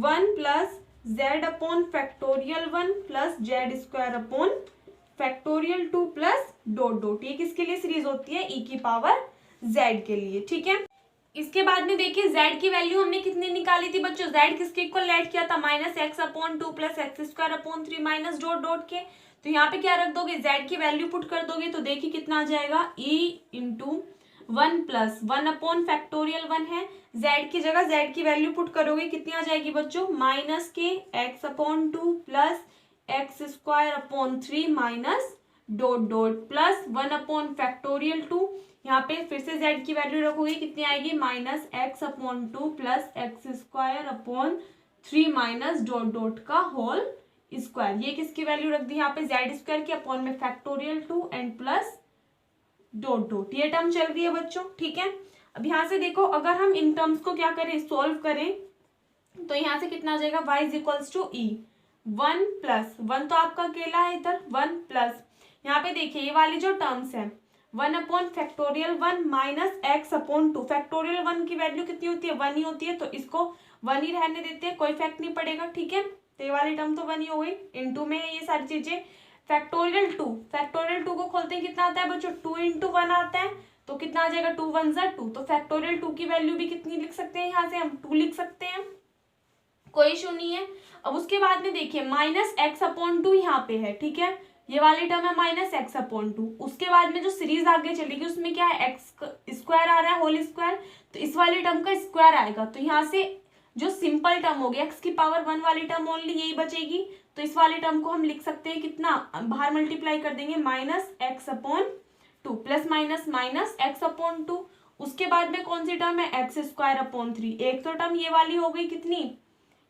1 plus Z upon factorial 1 plus Z square upon factorial 2 plus dot dot. ये किसके लिए सीरीज होती है? ई की पावर जेड के लिए। ठीक है, इसके बाद में देखिए z की वैल्यू हमने कितनी निकाली थी बच्चों? z किसके इक्वल ऐड किया था? Minus x upon 2 plus x square upon 3 minus dot dot के। तो यहाँ पे क्या रख दोगे? z की वैल्यू पुट कर दोगे तो देखिए कितना आ जाएगा? e into 1 plus 1 upon factorial 1 है, z की जगह z की वैल्यू पुट करोगे कितनी आ जाएगी बच्चों? माइनस के x upon 2 plus x square upon 3 minus dot dot plus 1 upon factorial 2। यहाँ पे फिर से z की वैल्यू रखोगे कितनी आएगी? Minus x upon 2 plus x square upon 3 minus dot dot का होल स्क्वायर। ये किसकी वैल्यू रख दी यहाँ पे? जेड स्क्वायर की अपॉन में factorial 2 and plus dot dot. ये टर्म चल रही है बच्चों। ठीक है, अब यहाँ से देखो, अगर हम इन टर्म्स को क्या करें? सोल्व करें तो यहाँ से कितना आ जाएगा? y is equals to e 1 plus 1 तो आपका अकेला है इधर, 1 प्लस यहाँ पे देखिए ये वाली जो टर्म्स है 1 upon factorial 1 minus x upon 2। Factorial 1 की वैल्यू कितनी होती है? 1 ही होती है, तो इसको 1 ही रहने देते हैं, कोई इफेक्ट नहीं पड़ेगा। ठीक है, तो ये वाली टर्म तो 1 ही हो गई, इनटू में ये सारी चीजें। फैक्टोरियल 2, फैक्टोरियल 2 को खोलते हैं कितना आता है बच्चों? 2 इंटू 1 आता है, तो कितना आ जाएगा? 2 1 ज़ा 2। तो फैक्टोरियल 2 की वैल्यू भी कितनी लिख सकते हैं? यहाँ से हम 2 लिख सकते हैं, कोई इशू नहीं है। अब उसके बाद में देखिए माइनस एक्स अपॉन 2 यहाँ पे है। ठीक है, ये वाली टर्म है माइनस एक्स अपॉन 2। उसके बाद में जो सीरीज आगे चलेगी उसमें क्या है? एक्स स्क्वायर आ रहा है, होल स्क्वायर, तो इस वाली टर्म का स्क्वायर आएगा। तो यहाँ से जो सिंपल टर्म होगी एक्स की पावर 1 वाली टर्म ओनली यही बचेगी। तो इस वाली टर्म को हम लिख सकते हैं कितना? बाहर मल्टीप्लाई कर देंगे, minus x upon 2 plus minus minus x upon 2। उसके बाद में कौन सी टर्म है? X square upon 3। एक तो टर्म ये वाली हो गई कितनी?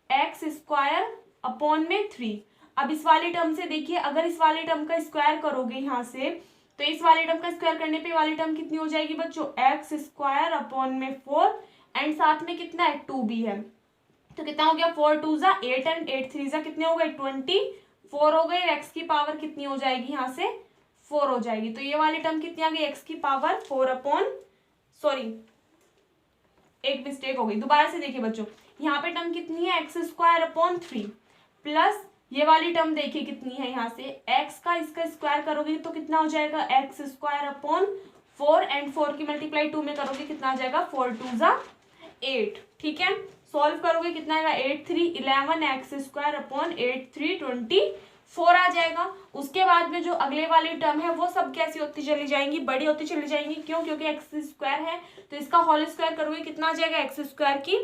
एक्स स्क्वायर अपॉन में 3। अब इस वाले टर्म से देखिए, अगर इस वाले टर्म का स्क्वायर करोगे यहाँ से, तो इस वाले टर्म का स्क्वायर करने पे वाली टर्म कितनी हो जाएगी बच्चों? एक्स स्क्वायर अपॉन में 4 एंड साथ में कितना है? 2 भी है, तो कितना हो गया? 4 2 ज़ा 8 एंड 8 3 ज़ा कितने हो गए? 24 हो गए। एक्स की पावर कितनी हो जाएगी? यहाँ से 4 हो जाएगी। तो ये वाली टर्म कितनी आ गई? एक्स की पावर 4 अपॉन, सॉरी एक मिस्टेक हो गई, दोबारा से देखिए बच्चों, यहाँ पे टर्म कितनी है? एक्स स्क्वायर अपॉन 3 प्लस ये वाली टर्म देखिए कितनी है? यहाँ से एक्स का इसका स्क्वायर करोगे तो कितना हो जाएगा? एक्स स्क्वायर अपॉन 4 एंड 4 की मल्टीप्लाई 2 में करोगे कितना आ जाएगा? 4 2 ज़ा 8। ठीक है, सॉल्व करोगे कितना आएगा? 8 3 11 एक्स स्क्वायर अपॉन 8 3 24 आ जाएगा। उसके बाद में जो अगले वाली टर्म है वो सब कैसी होती चली जाएंगी? बड़ी होती चली जाएंगी। क्यों? क्योंकि एक्स स्क्वायर है, तो इसका होल स्क्वायर करोगे कितना आ जाएगा? एक्स स्क्वायर की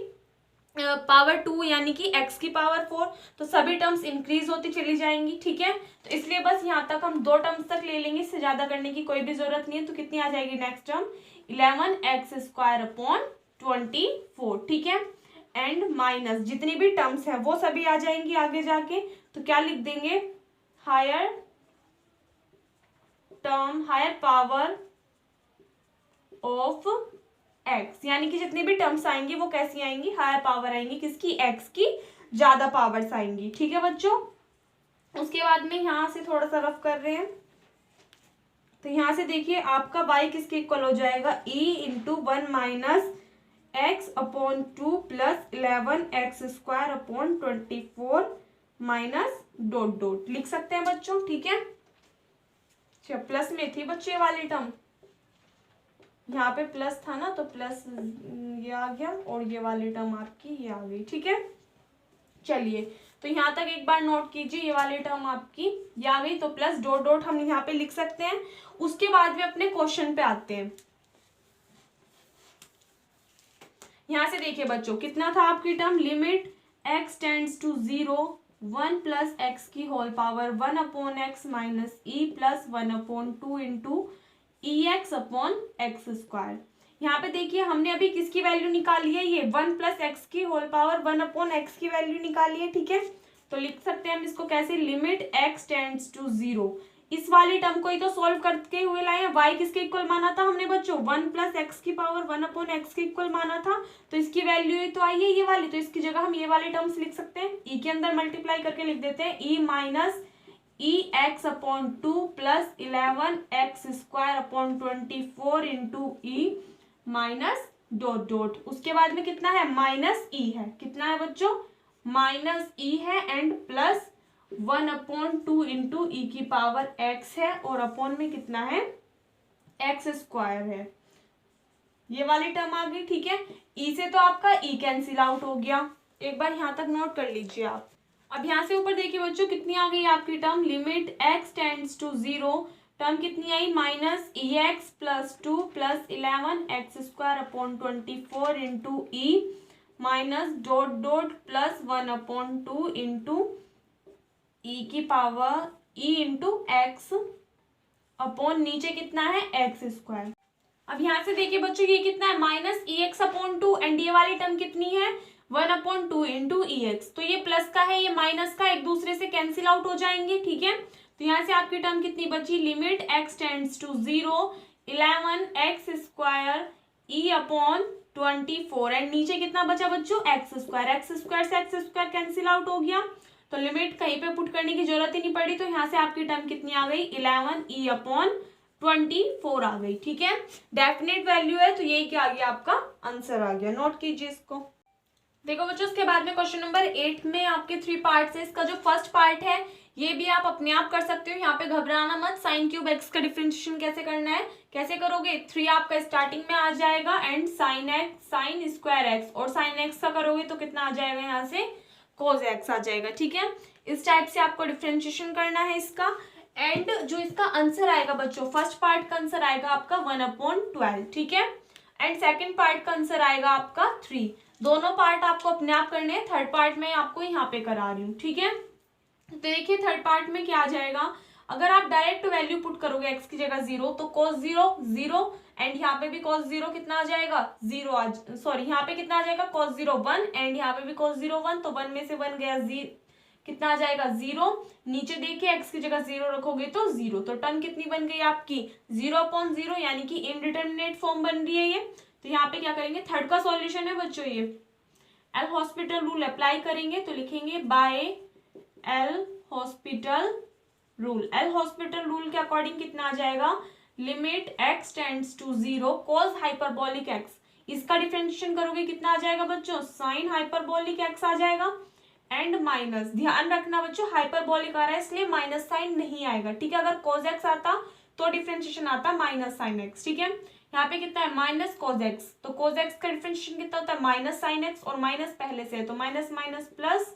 पावर 2 यानी कि एक्स की पावर 4। तो सभी टर्म्स इंक्रीज होती चली जाएंगी। ठीक है, तो इसलिए बस यहाँ तक हम 2 टर्म्स तक ले लेंगे, इससे ज्यादा करने की कोई भी जरूरत नहीं है। तो कितनी आ जाएगी next term? 11 x square upon 24। ठीक है, एंड माइनस जितनी भी टर्म्स है वो सभी आ जाएंगी आगे जाके। तो क्या लिख देंगे? Higher term, higher power of x, यानी कि जितनी भी टर्म्स आएंगी वो कैसी आएंगी? हायर पावर आएंगी, किसकी? एक्स की ज्यादा पावर्स आएंगी। ठीक है बच्चों, उसके बाद में यहाँ से थोड़ा सा रफ कर रहे हैं, तो यहाँ से देखिए आपका y किसके इक्वल हो जाएगा? e into 1 minus x upon 2 plus 11 x square upon 24 minus dot dot लिख सकते हैं बच्चों। ठीक है, अच्छा प्लस में थी बच्चों ये वाली टर्म, यहाँ पे प्लस था ना, तो प्लस ये आ गया और ये वाली टर्म आपकी ये आ गई। ठीक है, चलिए तो यहाँ तक एक बार नोट कीजिए, ये वाली टर्म आपकी ये आ गई, तो प्लस डॉट डॉट हम यहाँ पे लिख सकते हैं। उसके बाद में अपने क्वेश्चन पे आते हैं। यहाँ से देखिए बच्चों कितना था आपकी term? Limit x tends to 0 1 plus x की whole power 1 upon x minus e plus 1 upon 2 into e x upon x square. यहाँ पे देखिए हमने अभी किसकी वैल्यू निकाली है? ये 1 प्लस एक्स की होल पावर 1 अपॉन एक्स की वैल्यू निकाली है। ठीक है, तो लिख सकते हैं हम इसको कैसे? लिमिट x टेंड्स टू 0, इस वाली टर्म को ही तो सोल्व करके हुए लाए हैं। y किसके इक्वल माना था हमने बच्चों? 1 प्लस एक्स की पावर 1 अपॉन एक्स के इक्वल माना था, तो इसकी वैल्यू ही तो आई है ये वाली, तो इसकी जगह हम ये वाले टर्म्स लिख सकते हैं। e के अंदर मल्टीप्लाई करके लिख देते हैं e minus e x upon 2 plus 11x² upon 24 into e minus dot dot, उसके बाद में कितना है माइनस ई है, कितना है बच्चों माइनस ई है एंड प्लस 1/2 इंटू ई की पावर x है और अपॉन में कितना है x² है, ये वाली टर्म आ गई। ठीक है, ई से तो आपका ई कैंसिल आउट हो गया, एक बार यहाँ तक नोट कर लीजिए आप। अब यहाँ से ऊपर देखिए बच्चों कितनी आ गई आपकी term, limit x tends to 0, term कितनी आई minus e x plus 2 plus 11x² upon 24 into e minus dot dot plus 1/2 into e की power e into x upon नीचे कितना है x²। अब यहाँ से देखिए बच्चों ये कितना है minus e x upon 2 and ये वाली टर्म कितनी है 1/2 इंटू ई एक्स, तो ये प्लस का है ये माइनस का, एक दूसरे से कैंसिल आउट हो जाएंगे। ठीक है, तो यहाँ से आपकी टर्म कितनी बची, limit x tends to 0 11x² e upon 24 and नीचे कितना बचा बच्चों x² से x² कैंसिल आउट हो गया, तो लिमिट कहीं पे पुट करने की जरूरत ही नहीं पड़ी, तो यहाँ से आपकी टर्म कितनी आ गई 11 ई अपॉन 24 आ गई। ठीक है, डेफिनेट वैल्यू है तो यही क्या आ गया आपका आंसर आ गया, नोट कीजिए इसको। देखो बच्चों उसके बाद में क्वेश्चन नंबर 8 में आपके 3 पार्ट्स है, इसका जो फर्स्ट पार्ट है ये भी आप अपने आप कर सकते हो, यहाँ पे घबराना मत। साइन क्यूब एक्स का डिफरेंशिएशन कैसे करना है, कैसे करोगे 3 आपका स्टार्टिंग में आ जाएगा and sine x sine square x, और साइन एक्स का करोगे तो कितना आ जाएगा यहाँ से कोस एक्स आ जाएगा। ठीक है, इस टाइप से आपको डिफरेंशिएशन करना है इसका, एंड जो इसका आंसर आएगा बच्चों फर्स्ट पार्ट का आंसर आएगा आपका 1/12। ठीक है, एंड सेकंड पार्ट का आंसर आएगा आपका 3। दोनों पार्ट आपको अपने आप करने हैं, थर्ड पार्ट में आपको यहाँ पे करा रही हूँ। ठीक है, तो देखिए थर्ड पार्ट में क्या आ जाएगा, अगर आप डायरेक्ट वैल्यू पुट करोगे x की जगह 0 तो cos 0 0 एंड यहाँ पे भी cos 0 कितना आ जाएगा 0 सॉरी यहाँ पे कितना आ जाएगा cos 0 1 एंड यहाँ पे भी cos 0 1, तो 1 में से 1 गया कितना आ जाएगा 0, नीचे देखिए x की जगह 0 रखोगे तो 0, तो टर्म कितनी बन गई आपकी 0/0 यानी कि इनडिटर्मिनेट फॉर्म बन रही है ये। तो यहाँ पे क्या करेंगे थर्ड का सॉल्यूशन है बच्चों, ये एल हॉस्पिटल रूल अप्लाई करेंगे तो लिखेंगे by L hospital rule. L hospital rule के अकॉर्डिंग कितना आ जाएगा, limit x tends to 0 cos hyperbolic x, इसका डिफरेंशिएशन करोगे कितना आ जाएगा बच्चों साइन हाइपरबोलिक x आ जाएगा, एंड माइनस, ध्यान रखना बच्चों हाइपरबोलिक आ रहा है इसलिए माइनस साइन नहीं आएगा। ठीक है, अगर cos x आता तो डिफरेंशिएशन आता माइनस साइन x। ठीक है, यहाँ पे कितना है माइनस cos x, तो cos x का डिफरेंशिएशन कितना होता है माइनस साइन x, और माइनस पहले से है तो minus minus plus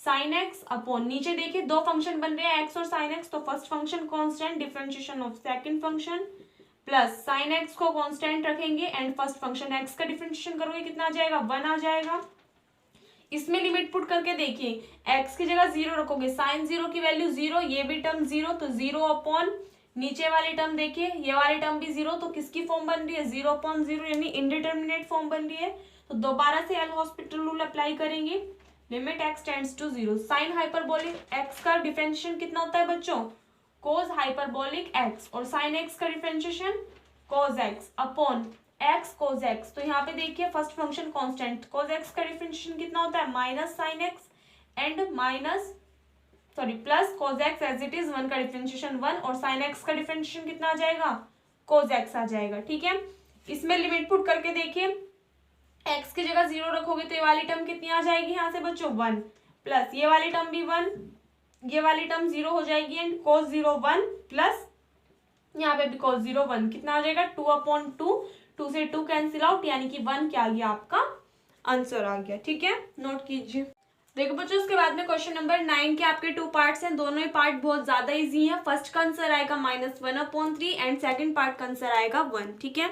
sine x upon नीचे देखिए दो फंक्शन बन रहे हैं x और साइन x, तो first function constant differentiation of second function plus sign x को कांस्टेंट रखेंगे एंड फर्स्ट फंक्शन x का डिफरेंशिएशन करोगे कितना आ जाएगा 1 आ जाएगा। इसमें लिमिट पुट करके देखिए x की जगह 0 रखोगे साइन 0 की वैल्यू 0, ये भी टर्म 0 तो 0 अपॉन नीचे वाली टर्म देखिए ये वाली टर्म भी 0, तो किसकी फॉर्म बन रही है 0/0 यानी इनडिटर्मिनेट फॉर्म बन रही है। तो दोबारा से एल हॉस्पिटल रूल अप्लाई करेंगे, limit x tends to 0 sine hyperbolic x का डिफरेंशिएशन कितना होता है बच्चों cos हाइपरबोलिक x, और साइन x का differentiation cos x upon x cos x, तो यहाँ पे देखिए first function constant cos x का डिफरेंशिएशन कितना होता है minus sine x and minus sorry plus cos x as it is 1 का डिफरेंशिएशन 1, और साइन x का डिफरेंशिएशन कितना आ जाएगा cos x आ जाएगा। ठीक है, इसमें लिमिट पुट करके देखिए x की जगह 0 रखोगे तो ये वाली टर्म कितनी आ जाएगी यहाँ से बच्चों 1, प्लस ये वाली टर्म भी 1, ये वाली टर्म 0 हो जाएगी एंड cos 0 1 प्लस यहाँ पे भी cos 0 1 कितना आ जाएगा 2/2, 2 से 2 कैंसिल आउट यानी कि 1 क्या आ गया आपका आंसर आ गया। ठीक है, नोट कीजिए। देखो बच्चों उसके बाद में क्वेश्चन नंबर 9 के आपके 2 पार्ट्स हैं, दोनों ही पार्ट बहुत ज्यादा इजी है। फर्स्ट का आंसर आएगा -1/3 एंड सेकंड पार्ट का आंसर आएगा 1। ठीक है,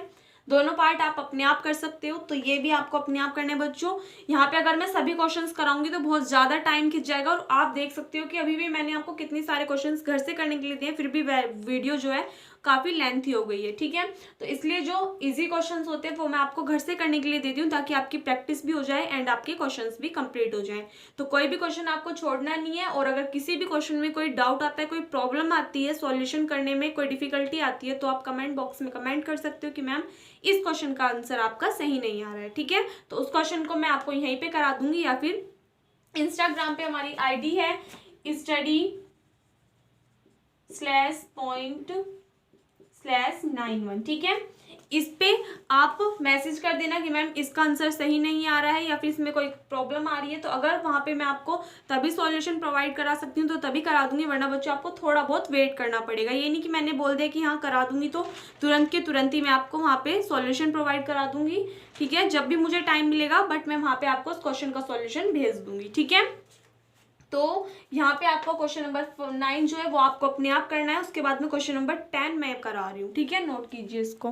दोनों पार्ट आप अपने आप कर सकते हो, तो ये भी आपको अपने आप करने बच्चों। यहाँ पे अगर मैं सभी क्वेश्चंस कराऊंगी तो बहुत ज्यादा टाइम खिंच जाएगा, और आप देख सकते हो कि अभी भी मैंने आपको कितने सारे क्वेश्चंस घर से करने के लिए दिए, फिर भी वीडियो जो है काफी लेंथी हो गई है। ठीक है, तो इसलिए जो इजी क्वेश्चंस होते हैं वो मैं आपको घर से करने के लिए देती हूँ ताकि आपकी प्रैक्टिस भी हो जाए एंड आपके क्वेश्चंस भी कंप्लीट हो जाए। तो कोई भी क्वेश्चन आपको छोड़ना नहीं है, और अगर किसी भी क्वेश्चन में कोई डाउट आता है, कोई प्रॉब्लम आती है, सॉल्यूशन करने में कोई डिफिकल्टी आती है, तो आप कमेंट बॉक्स में कमेंट कर सकते हो कि मैम इस क्वेश्चन का आंसर आपका सही नहीं आ रहा है। ठीक है, तो उस क्वेश्चन को मैं आपको यहीं पे करा दूंगी, या फिर इंस्टाग्राम पे हमारी आईडी है स्टडी 0.91। ठीक है, इस पे आप मैसेज कर देना कि मैम इसका आंसर सही नहीं आ रहा है या फिर इसमें कोई प्रॉब्लम आ रही है। तो अगर वहाँ पे मैं आपको तभी सॉल्यूशन प्रोवाइड करा सकती हूँ तो तभी करा दूंगी, वरना बच्चों आपको थोड़ा बहुत वेट करना पड़ेगा। ये नहीं कि मैंने बोल दिया कि हाँ करा दूंगी तो तुरंत के तुरंत ही मैं आपको वहाँ पे सॉल्यूशन प्रोवाइड करा दूंगी। ठीक है, जब भी मुझे टाइम मिलेगा बट मैं वहाँ पे आपको उस क्वेश्चन का सॉल्यूशन भेज दूंगी। ठीक है, तो यहाँ पे आपको क्वेश्चन नंबर 9 जो है वो आपको अपने आप करना है। उसके बाद में क्वेश्चन नंबर 10 मैं करा रही हूँ। ठीक है, नोट कीजिए इसको।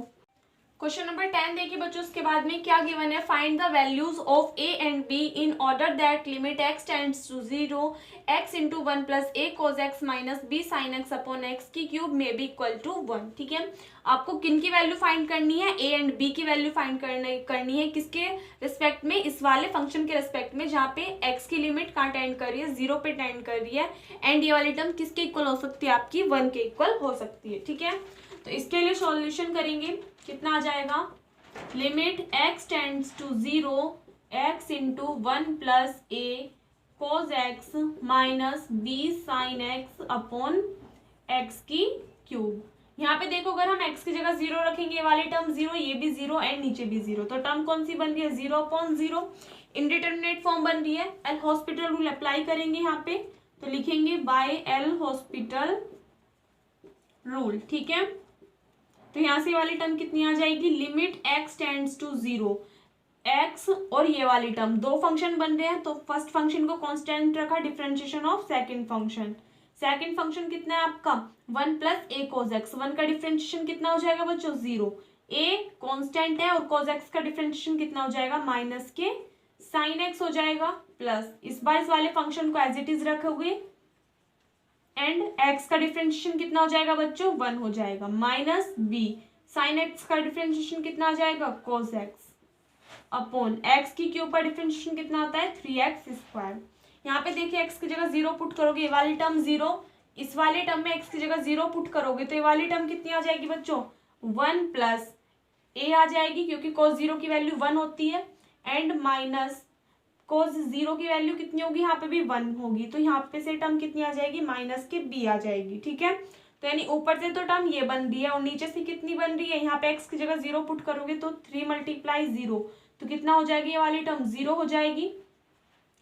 क्वेश्चन नंबर 10 देखिए बच्चों, उसके बाद में क्या गिवन है, find the values of a and b in order that limit x tends to 0 x into 1 plus a cos x minus b sin x upon x की क्यूब में बी इक्वल टू 1। ठीक है, आपको किन की value find करनी है, a and b की वैल्यू फाइंड करनी है किसके रिस्पेक्ट में, इस वाले फंक्शन के रिस्पेक्ट में जहाँ पे x की लिमिट कहाँ टेंड कर रही है, 0 पे टेंड कर रही है। एंड ये वाली टर्म किसके इक्वल हो सकती है, आपकी 1 के इक्वल हो सकती है। ठीक है, तो इसके लिए सॉल्यूशन करेंगे, कितना आ जाएगा, limit x tends to 0 x into 1 plus a cos x minus b sin x upon x की क्यूब। यहाँ पे देखो अगर हम x की जगह 0 रखेंगे, ये वाली टर्म 0, ये भी 0 एंड नीचे भी 0, तो टर्म कौन सी बन रही है, 0 अपॉन 0, इंडिटरमिनेट फॉर्म बन रही है। एल हॉस्पिटल रूल अप्लाई करेंगे यहाँ पे, तो लिखेंगे बाय एल हॉस्पिटल रूल। ठीक है, तो यहाँ से वाली टर्म कितनी आ जाएगी, limit x tends to 0 x और ये वाली टर्म, दो फंक्शन बन रहे हैं तो फर्स्ट फंक्शन को कांस्टेंट रखा, differentiation of second function. Second function कितना है आपका 1 प्लस a cos x, 1 का डिफरेंशिएशन कितना हो जाएगा बच्चों 0, a कांस्टेंट है और cos x का डिफरेंशिएशन कितना हो जाएगा माइनस के sin x हो जाएगा, प्लस इस बार इस वाले फंक्शन को एज इट इज रखोगे एंड x का डिफरेंशिएशन कितना हो जाएगा बच्चों 1 हो जाएगा, माइनस b sin x का डिफरेंशिएशन कितना आ जाएगा cos x अपॉन x की क्यूब का डिफरेंशिएशन कितना आता है 3x स्क्वायर। यहाँ पे देखिए x की जगह 0 पुट करोगे, ये वाली टर्म 0, इस वाले टर्म में x की जगह 0 पुट करोगे तो ये वाली टर्म कितनी आ जाएगी बच्चों 1 प्लस a आ जाएगी क्योंकि cos 0 की वैल्यू 1 होती है, एंड माइनस cos 0 की वैल्यू कितनी होगी, यहाँ पे भी 1 होगी, तो यहाँ पे से टर्म कितनी आ जाएगी माइनस के b आ जाएगी। ठीक है, तो यानी ऊपर से तो टर्म ये बन रही है और नीचे से कितनी बन रही है, यहाँ पे x की जगह 0 पुट करोगे तो 3 मल्टीप्लाई 0, तो कितना हो जाएगी, ये वाली टर्म 0 हो जाएगी।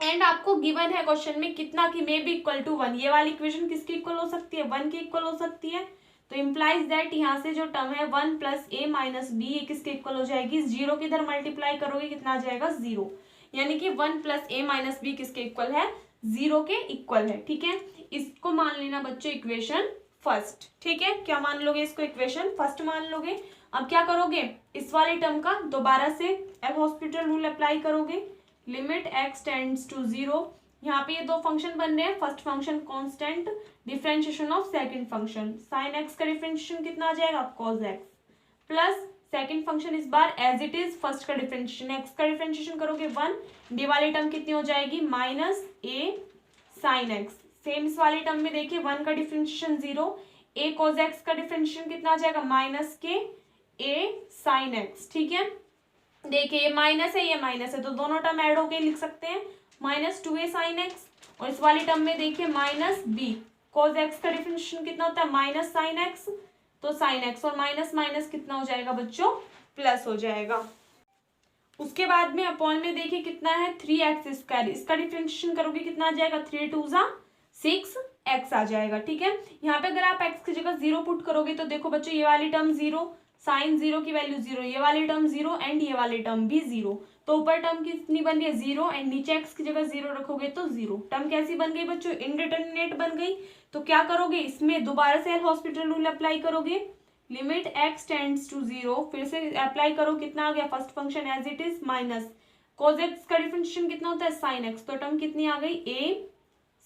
एंड आपको गिवन है क्वेश्चन में कितना की मे बी इक्वल टू 1, ये वाली इक्वेशन किसकी इक्वल हो सकती है 1 की इक्वल हो सकती है, तो इम्प्लाइज दैट यहाँ से जो टर्म है 1 प्लस a माइनस b ये किसके इक्वल हो जाएगी, 0 की इधर मल्टीप्लाई करोगे कितना आ जाएगा 0, यानी कि 1 प्लस a माइनस b किसके इक्वल है 0 के इक्वल है। ठीक है, इसको मान लेना बच्चों इक्वेशन फर्स्ट। ठीक है, क्या मान लोगे इसको, इक्वेशन फर्स्ट मान लोगे। अब क्या करोगे, इस वाले टर्म का दोबारा से एल हॉस्पिटल रूल अप्लाई करोगे, लिमिट x टेंड्स टू 0, यहाँ पे ये दो फंक्शन बन रहे हैं, first function constant, differentiation of second function, sin x का डिफरेंशिएशन कितना आ जाएगा cos x, plus second function इस बार एज इट इज फर्स्ट का डिफरेंशिएशन, x का डिफरेंशिएशन करोगे 1, डी वाली टर्म कितनी हो जाएगी minus a sin x, same इस वाली टर्म में देखिए 1 का डिफरेंशिएशन 0, a cos x का डिफरेंशिएशन कितना आ जाएगा माइनस के a sin x। ठीक है, देखिए ये माइनस है ये माइनस है तो दोनों टर्म ऐड होके लिख सकते हैं माइनस 2a sin x, और इस वाली टर्म में देखिए माइनस b cos x का डिफरेंशिएशन कितना होता है माइनस sin x, तो sin x और माइनस माइनस कितना हो जाएगा बच्चों प्लस हो जाएगा। उसके बाद में अपॉन में देखिए कितना है 3x स्क्वायर, इसका डिफरेंशिएशन करोगे कितना आ जाएगा 3 2 6x आ जाएगा। ठीक है, यहाँ पे अगर आप x की जगह 0 पुट करोगे तो देखो बच्चों ये वाली टर्म 0, साइन 0 की वैल्यू 0, ये वाली टर्म 0 एंड ये वाली टर्म भी 0, तो ऊपर टर्म कितनी बन रही है 0 एंड नीचे x की जगह 0 रखोगे तो 0, टर्म कैसी बन गई बच्चों इनडिटरमिनेट बन गई। तो क्या करोगे, इसमें दोबारा से एल हॉस्पिटल रूल अप्लाई करोगे, लिमिट x टेंड्स टू 0, फिर से अप्लाई करो, कितना आ गया first function as it is minus cos x का डिफरेंशिएशन कितना होता है sin x, तो टर्म कितनी आ गई a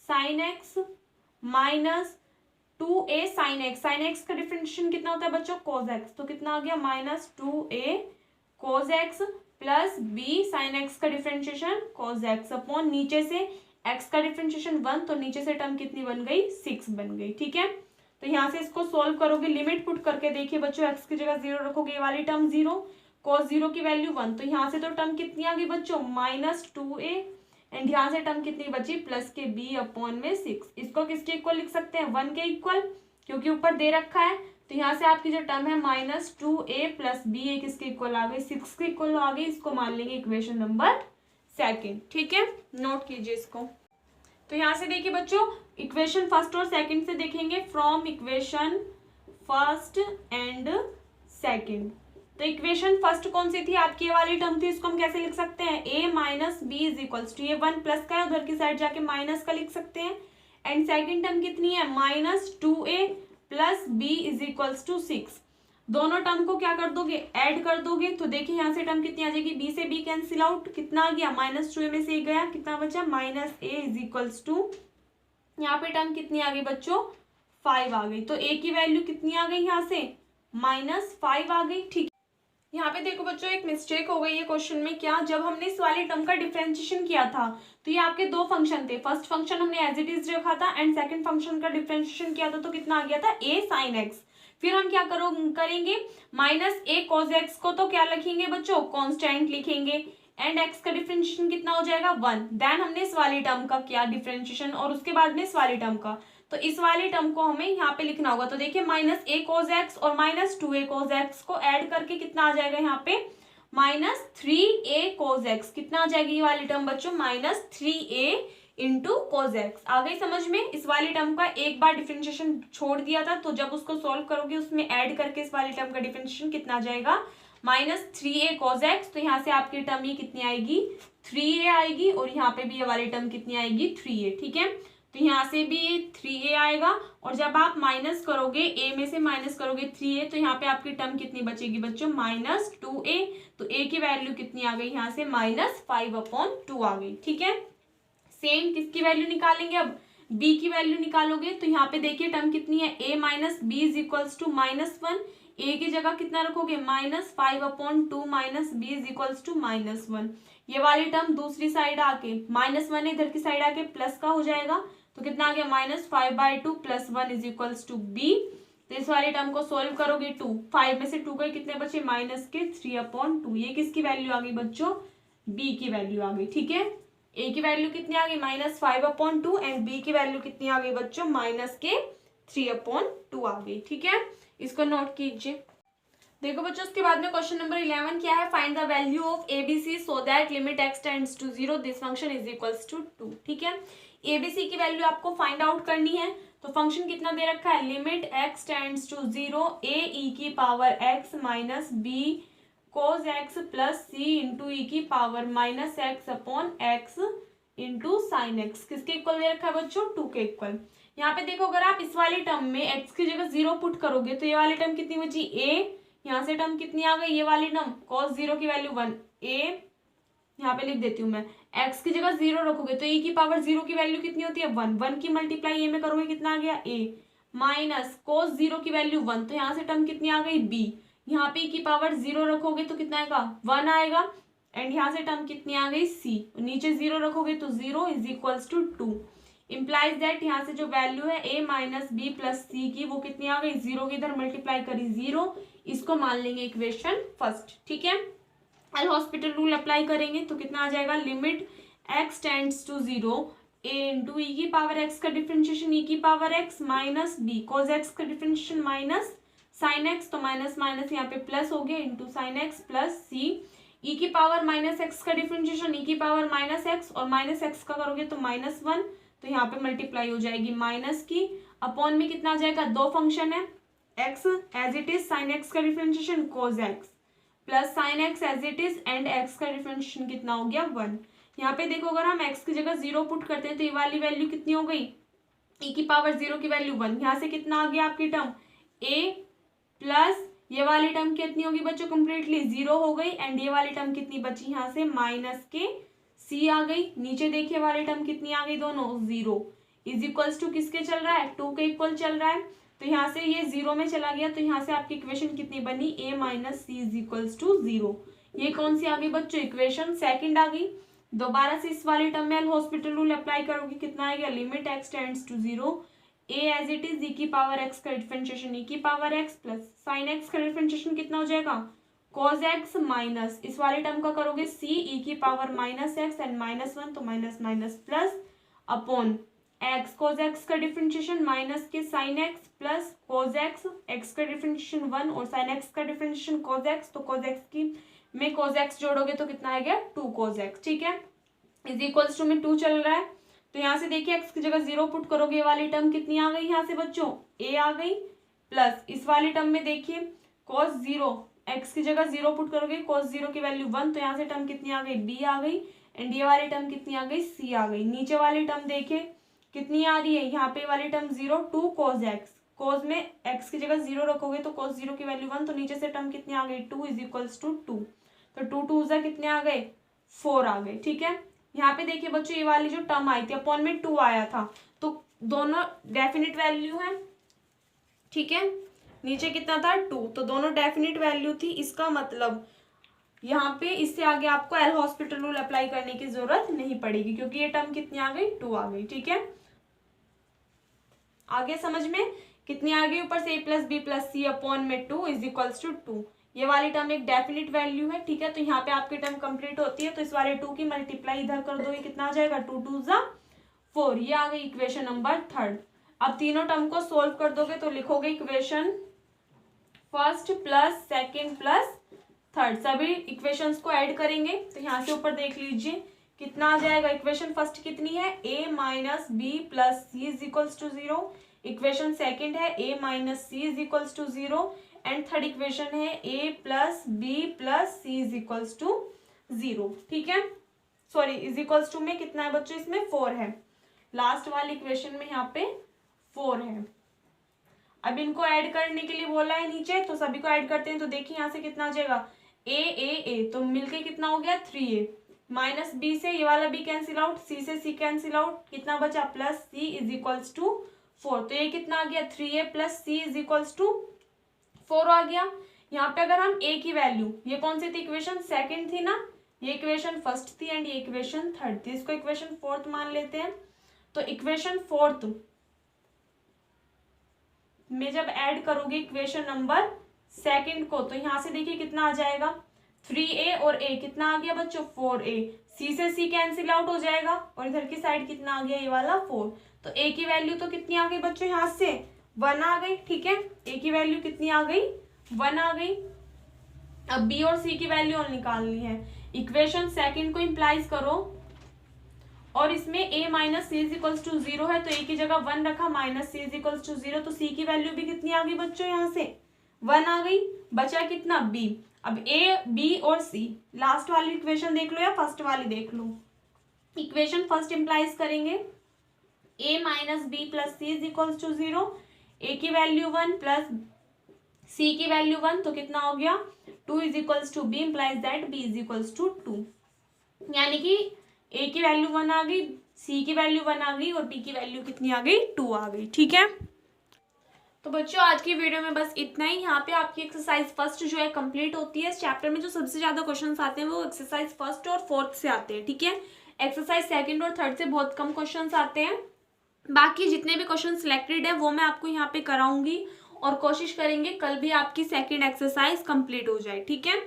sin x minus 2a sin x, sin x का डिफरेंशिएशन कितना होता है बच्चों cos x, तो कितना आ गया minus 2a cos x plus b sin x का डिफरेंशिएशन cos x अपॉन नीचे से x का डिफरेंशिएशन 1, तो नीचे से टर्म कितनी बन गई 6 बन गई। ठीक है, तो यहाँ से इसको सोल्व करोगे, लिमिट पुट करके देखिए बच्चों x की जगह 0 रखोगे, ये वाली टर्म 0, cos 0 की वैल्यू 1, तो यहाँ से तो टर्म कितनी आ गई बच्चों माइनस 2a एंड यहाँ से टर्म कितनी बची प्लस के b अपॉन में 6, इसको किसके इक्वल लिख सकते हैं 1 के इक्वल, क्योंकि ऊपर दे रखा है। तो यहाँ से आपकी जो टर्म है -2a + b ये किसके इक्वल आ गई, 6 के इक्वल आ गई। इसको मान लेंगे इक्वेशन नंबर 2। ठीक है, नोट कीजिए इसको। तो यहाँ से देखिए बच्चों, इक्वेशन फर्स्ट और सेकंड से देखेंगे। From equation first and second, तो इक्वेशन फर्स्ट कौन सी थी आपकी, ये वाली टर्म थी। इसको हम कैसे लिख सकते हैं, a - b = ये 1 प्लस का है, उधर की साइड जाके माइनस का लिख सकते हैं। एंड सेकंड टर्म कितनी है, -2a + b = 6। दोनों टर्म को क्या कर दोगे, ऐड कर दोगे। तो देखिए यहाँ से टर्म कितनी आ जाएगी, b से b कैंसिल आउट, कितना आ गया, -2a में से गया, कितना बचा, -a = यहाँ पे टर्म कितनी आ गई बच्चों, 5 आ गई। तो a की वैल्यू कितनी आ गई, यहाँ से -5 आ गई। ठीक, यहाँ पे देखो बच्चों एक मिस्टेक हो गई है क्वेश्चन में। क्या, जब हमने इस वाली टर्म का डिफरेंशिएशन किया था तो ये आपके दो फंक्शन थे। फर्स्ट फंक्शन हमने एज इट इज रखा था एंड सेकंड फंक्शन का डिफरेंशिएशन किया था तो कितना आ गया था, a sin x। फिर हम क्या करेंगे, -a cos x को तो क्या लिखेंगे बच्चों, कांस्टेंट लिखेंगे। एंड x का डिफरेंशिएशन कितना हो जाएगा, 1। देन हमने इस वाली टर्म का किया डिफरेंशिएशन और उसके बाद में इस वाली टर्म का। तो इस वाली टर्म को हमें यहाँ पे लिखना होगा। तो देखिए -a cos x और -2a cos x को ऐड करके कितना आ जाएगा, यहाँ पे -3a cos x। कितना आ जाएगी ये वाली टर्म बच्चों, -3a × cos x। आ गई समझ में। इस वाली टर्म का एक बार डिफरेंशिएशन छोड़ दिया था, तो जब उसको सॉल्व करोगे उसमें ऐड करके इस वाली टर्म का डिफरेंशिएशन कितना आ जाएगा, -3a cos x। तो यहाँ से आपकी टर्म ये कितनी आएगी, 3a आएगी। और यहाँ पे भी ये वाली टर्म कितनी आएगी, 3a। ठीक है, तो यहाँ से भी 3a आएगा। और जब आप माइनस करोगे, a में से माइनस करोगे 3a, तो यहाँ पे आपकी टर्म कितनी बचेगी बच्चों, -2a। तो a की वैल्यू कितनी आ गई, यहाँ से -5/2 आ गई। ठीक है, सेम किसकी वैल्यू निकालेंगे, अब b की वैल्यू निकालोगे। तो यहाँ पे देखिए टर्म कितनी है, a - b = -1। a की जगह कितना रखोगे, -5/2 - b = -1। ये वाली टर्म दूसरी साइड आके -1 इधर की साइड आके प्लस का हो जाएगा। तो कितना आ गया, -5/2 + 1 = b। तो इस वाली टर्म को सोल्व करोगे, 2 5 में से 2 गए, कितने बचे, -3/2। ये किसकी वैल्यू आ गई बच्चों, b की वैल्यू आ गई। ठीक है, a की वैल्यू कितनी आ गई, -5/2 एंड b की वैल्यू कितनी आ गई बच्चों, -3/2 आ गई। ठीक है, इसको नोट कीजिए। देखो बच्चों उसके बाद में क्वेश्चन नंबर 11 क्या है, find the value of ABC so that limit x tends to 0 this function is equals to 2। ठीक है, ABC की वैल्यू आपको फाइंड आउट करनी है। तो फंक्शन कितना दे रखा है, limit x tends to 0 a(e⁻x - b cos x + c × e⁻(x/x × sin x)। किसके इक्वल दे रखा है बच्चों, 2 के इक्वल। यहाँ पे देखो अगर आप इस वाली टर्म में x की जगह 0 पुट करोगे तो ये वाली टर्म कितनी बची, a। यहाँ से टर्म कितनी आ गई, ये वाली टर्म cos 0 की वैल्यू 1, a यहाँ पे लिख देती हूँ मैं। x की जगह 0 रखोगे तो e⁻0 की वैल्यू कितनी होती है, 1। 1 की मल्टीप्लाई a में करोगे कितना आ गया, a माइनस cos 0 की वैल्यू 1। तो यहाँ से टर्म कितनी आ गई, b। यहाँ पे e⁻0 रखोगे तो कितना आएगा, 1 आएगा। एंड यहाँ से टर्म कितनी आ गई, c। नीचे 0 रखोगे तो 0 = 2। इम्प्लाइज दैट यहाँ से जो वैल्यू है a - b + c की वो कितनी आ गई, 0 की इधर मल्टीप्लाई करी 0। इसको मान लेंगे इक्वेशन फर्स्ट। ठीक है, एल हॉस्पिटल रूल अप्लाई करेंगे तो कितना आ जाएगा, limit x tends to 0 a × e⁻x का differentiation e⁻x - b cos x का डिफरेंशिएशन माइनस sin x। तो माइनस माइनस यहाँ पे प्लस हो गया into sin x + c e⁻−x का डिफरेंशिएशन e⁻−x और -x का करोगे तो -1। तो यहाँ पे मल्टीप्लाई हो जाएगी माइनस की, अपॉन में कितना आ जाएगा, दो फंक्शन है x as it is, sin x का differentiation cos x plus sin x as it is and x का डिफरेंशिएशन कितना हो गया, 1। यहाँ पे देखो अगर हम x की जगह 0 पुट करते हैं तो ये वाली वैल्यू कितनी हो गई, e⁻0 की वैल्यू 1। यहाँ से कितना आ गया आपकी टर्म a प्लस ये वाली टर्म कितनी होगी बच्चों, कंप्लीटली 0 हो गई। एंड ये वाली टर्म कितनी बची, यहाँ से माइनस के c आ गई। नीचे देखिए वाली टर्म कितनी आ गई, दोनों 0 = किसके चल रहा है, 2 के इक्वल चल रहा है। तो यहाँ से ये 0 में चला गया तो यहाँ से आपकी इक्वेशन कितनी बनी, a - c = 0। ये कौन सी आ गई बच्चों, इक्वेशन सेकंड आ गई। दोबारा से इस वाली टर्म में हॉस्पिटल रूल अप्लाई करोगे, कितना आएगा, limit x tends to 0 a as it is e⁻x का differentiation e⁻x plus sin x का डिफरेंशिएशन कितना हो जाएगा, cos x माइनस इस वाली टर्म का करोगे c e⁻−x एंड -1 तो minus minus plus upon x cos x का डिफरेंशिएशन माइनस के sine x plus cos x का डिफरेंशिएशन 1 और साइन एक्स का डिफरेंशिएशन कोज एक्स, तो कोज एक्स की में कोज एक्स जोड़ोगे तो कितना आ गया 2 कोज एक्स, ठीक है, इज इक्वल्स टू में 2 चल रहा है, तो यहाँ से देखिए एक्स की जगह 0 पुट करोगे, ये वाली टर्म कितनी आ गई यहाँ से बच्चों a आ गई, प्लस इस वाली टर्म में देखिए cos 0 एक्स की जगह 0 पुट करोगे, cos 0 की वैल्यू 1, तो यहाँ से टर्म कितनी आ गई b आ गई, एंड ये वाली टर्म कितनी आ गई c आ गई। नीचे वाली टर्म देखिए कितनी आ रही है, यहाँ पे वाली टर्म 0 2 cos x, cos में x की जगह 0 रखोगे तो cos 0 की वैल्यू 1, तो नीचे से टर्म कितनी आ गई 2 इज इक्वल्स टू 2, तो 2 2 जा कितने आ गए 4 आ गए, ठीक है। यहाँ पे देखिए बच्चों ये वाली जो टर्म आई थी अपॉन में 2 आया था, तो दोनों डेफिनेट वैल्यू है, ठीक है, नीचे कितना था 2, तो दोनों डेफिनेट वैल्यू थी, इसका मतलब यहाँ पे इससे आगे आपको एल हॉस्पिटल रूल अप्लाई करने की जरूरत नहीं पड़ेगी, क्योंकि ये टर्म कितनी आ गई 2 आ गई, ठीक है। आगे समझ में कितनी आ गई, ऊपर से a plus b plus c upon में 2 इज इक्वल्स टू 2, ये वाली टर्म एक डेफिनेट वैल्यू है, ठीक है, तो यहाँ पे आपकी टर्म कंप्लीट होती है, तो इस वाले 2 की मल्टीप्लाई इधर कर दो, ये कितना आ जाएगा 2 2 जा 4, ये आ गई इक्वेशन नंबर 3। अब तीनों टर्म को सोल्व कर दोगे तो लिखोगे equation first plus second plus third, सभी इक्वेशंस को ऐड करेंगे, तो यहाँ से ऊपर देख लीजिए कितना आ जाएगा, इक्वेशन फर्स्ट कितनी है a minus b plus c is equals to 0, equation second है a minus c is equals to 0, and third equation है a plus b plus c is equals to 0, ठीक है, सॉरी इज इक्वल्स टू में कितना है बच्चों, इसमें 4 है, लास्ट वाली इक्वेशन में यहाँ पे 4 है। अब इनको ऐड करने के लिए बोला है नीचे, तो सभी को ऐड करते हैं, तो देखिए यहाँ से कितना आ जाएगा a तो मिलके कितना हो गया 3a, माइनस बी से ये वाला बी कैंसिल आउट, सी से सी कैंसिल आउट, कितना बचा plus c is equals to 4, तो ये कितना आ गया 3a plus c is equals to 4 आ गया। यहाँ पे अगर हम a की वैल्यू, ये कौन सी थी इक्वेशन सेकंड थी ना, ये इक्वेशन फर्स्ट थी एंड ये इक्वेशन थर्ड थी, इसको इक्वेशन फोर्थ मान लेते हैं, तो इक्वेशन फोर्थ में जब ऐड करोगे इक्वेशन नंबर सेकंड को, तो यहाँ से देखिए कितना आ जाएगा 3a और a कितना आ गया बच्चों 4a, c से c कैंसिल आउट हो जाएगा और इधर की साइड कितना आ गया ये वाला 4, तो a की वैल्यू तो कितनी आ गई बच्चों यहाँ से 1 आ गई, ठीक है, a की वैल्यू कितनी आ गई 1 आ गई। अब b और c की वैल्यू और निकालनी है, इक्वेशन सेकंड को इम्प्लाइज करो और इसमें a minus c is equals to 0 है, तो a की जगह 1 रखा, minus c is equals to 0, तो c की वैल्यू भी कितनी आ गई बच्चों यहाँ से 1 आ गई, बचा कितना b। अब a b और c, लास्ट वाली इक्वेशन देख लो या फर्स्ट वाली देख लो, इक्वेशन फर्स्ट इम्प्लाइज करेंगे a minus b plus c is equals to 0, a की वैल्यू 1 प्लस c की वैल्यू 1, तो कितना हो गया 2 is equals to b implies that b is equals to 2, यानी कि a की वैल्यू 1 आ गई, c की वैल्यू 1 आ गई और b की वैल्यू कितनी आ गई 2 आ गई, ठीक है। तो बच्चों आज की वीडियो में बस इतना ही, यहाँ पे आपकी एक्सरसाइज फर्स्ट जो है कंप्लीट होती है, इस चैप्टर में जो सबसे ज्यादा क्वेश्चंस आते हैं वो एक्सरसाइज फर्स्ट और फोर्थ से आते हैं, ठीक है, एक्सरसाइज सेकंड और थर्ड से बहुत कम क्वेश्चंस आते हैं, बाकी जितने भी क्वेश्चन सिलेक्टेड है वो मैं आपको यहाँ पे कराऊंगी और कोशिश करेंगे कल भी आपकी सेकेंड एक्सरसाइज कंप्लीट हो जाए, ठीक है।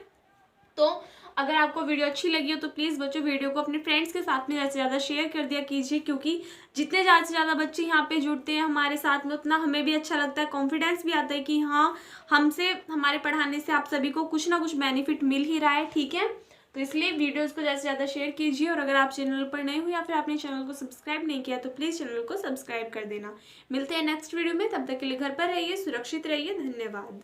तो अगर आपको वीडियो अच्छी लगी हो तो प्लीज़ बच्चों वीडियो को अपने फ्रेंड्स के साथ में ज़्यादा से ज़्यादा शेयर कर दिया कीजिए, क्योंकि जितने ज़्यादा से ज़्यादा बच्चे यहाँ पे जुड़ते हैं हमारे साथ में उतना हमें भी अच्छा लगता है, कॉन्फिडेंस भी आता है कि हाँ हमसे हमारे पढ़ाने से आप सभी को कुछ ना कुछ बेनिफिट मिल ही रहा है, ठीक है। तो इसलिए वीडियोज़ को ज़्यादा से ज़्यादा शेयर कीजिए, और अगर आप चैनल पर नए हुए या फिर आपने चैनल को सब्सक्राइब नहीं किया तो प्लीज़ चैनल को सब्सक्राइब कर देना। मिलते हैं नेक्स्ट वीडियो में, तब तक के लिए घर पर रहिए, सुरक्षित रहिए, धन्यवाद।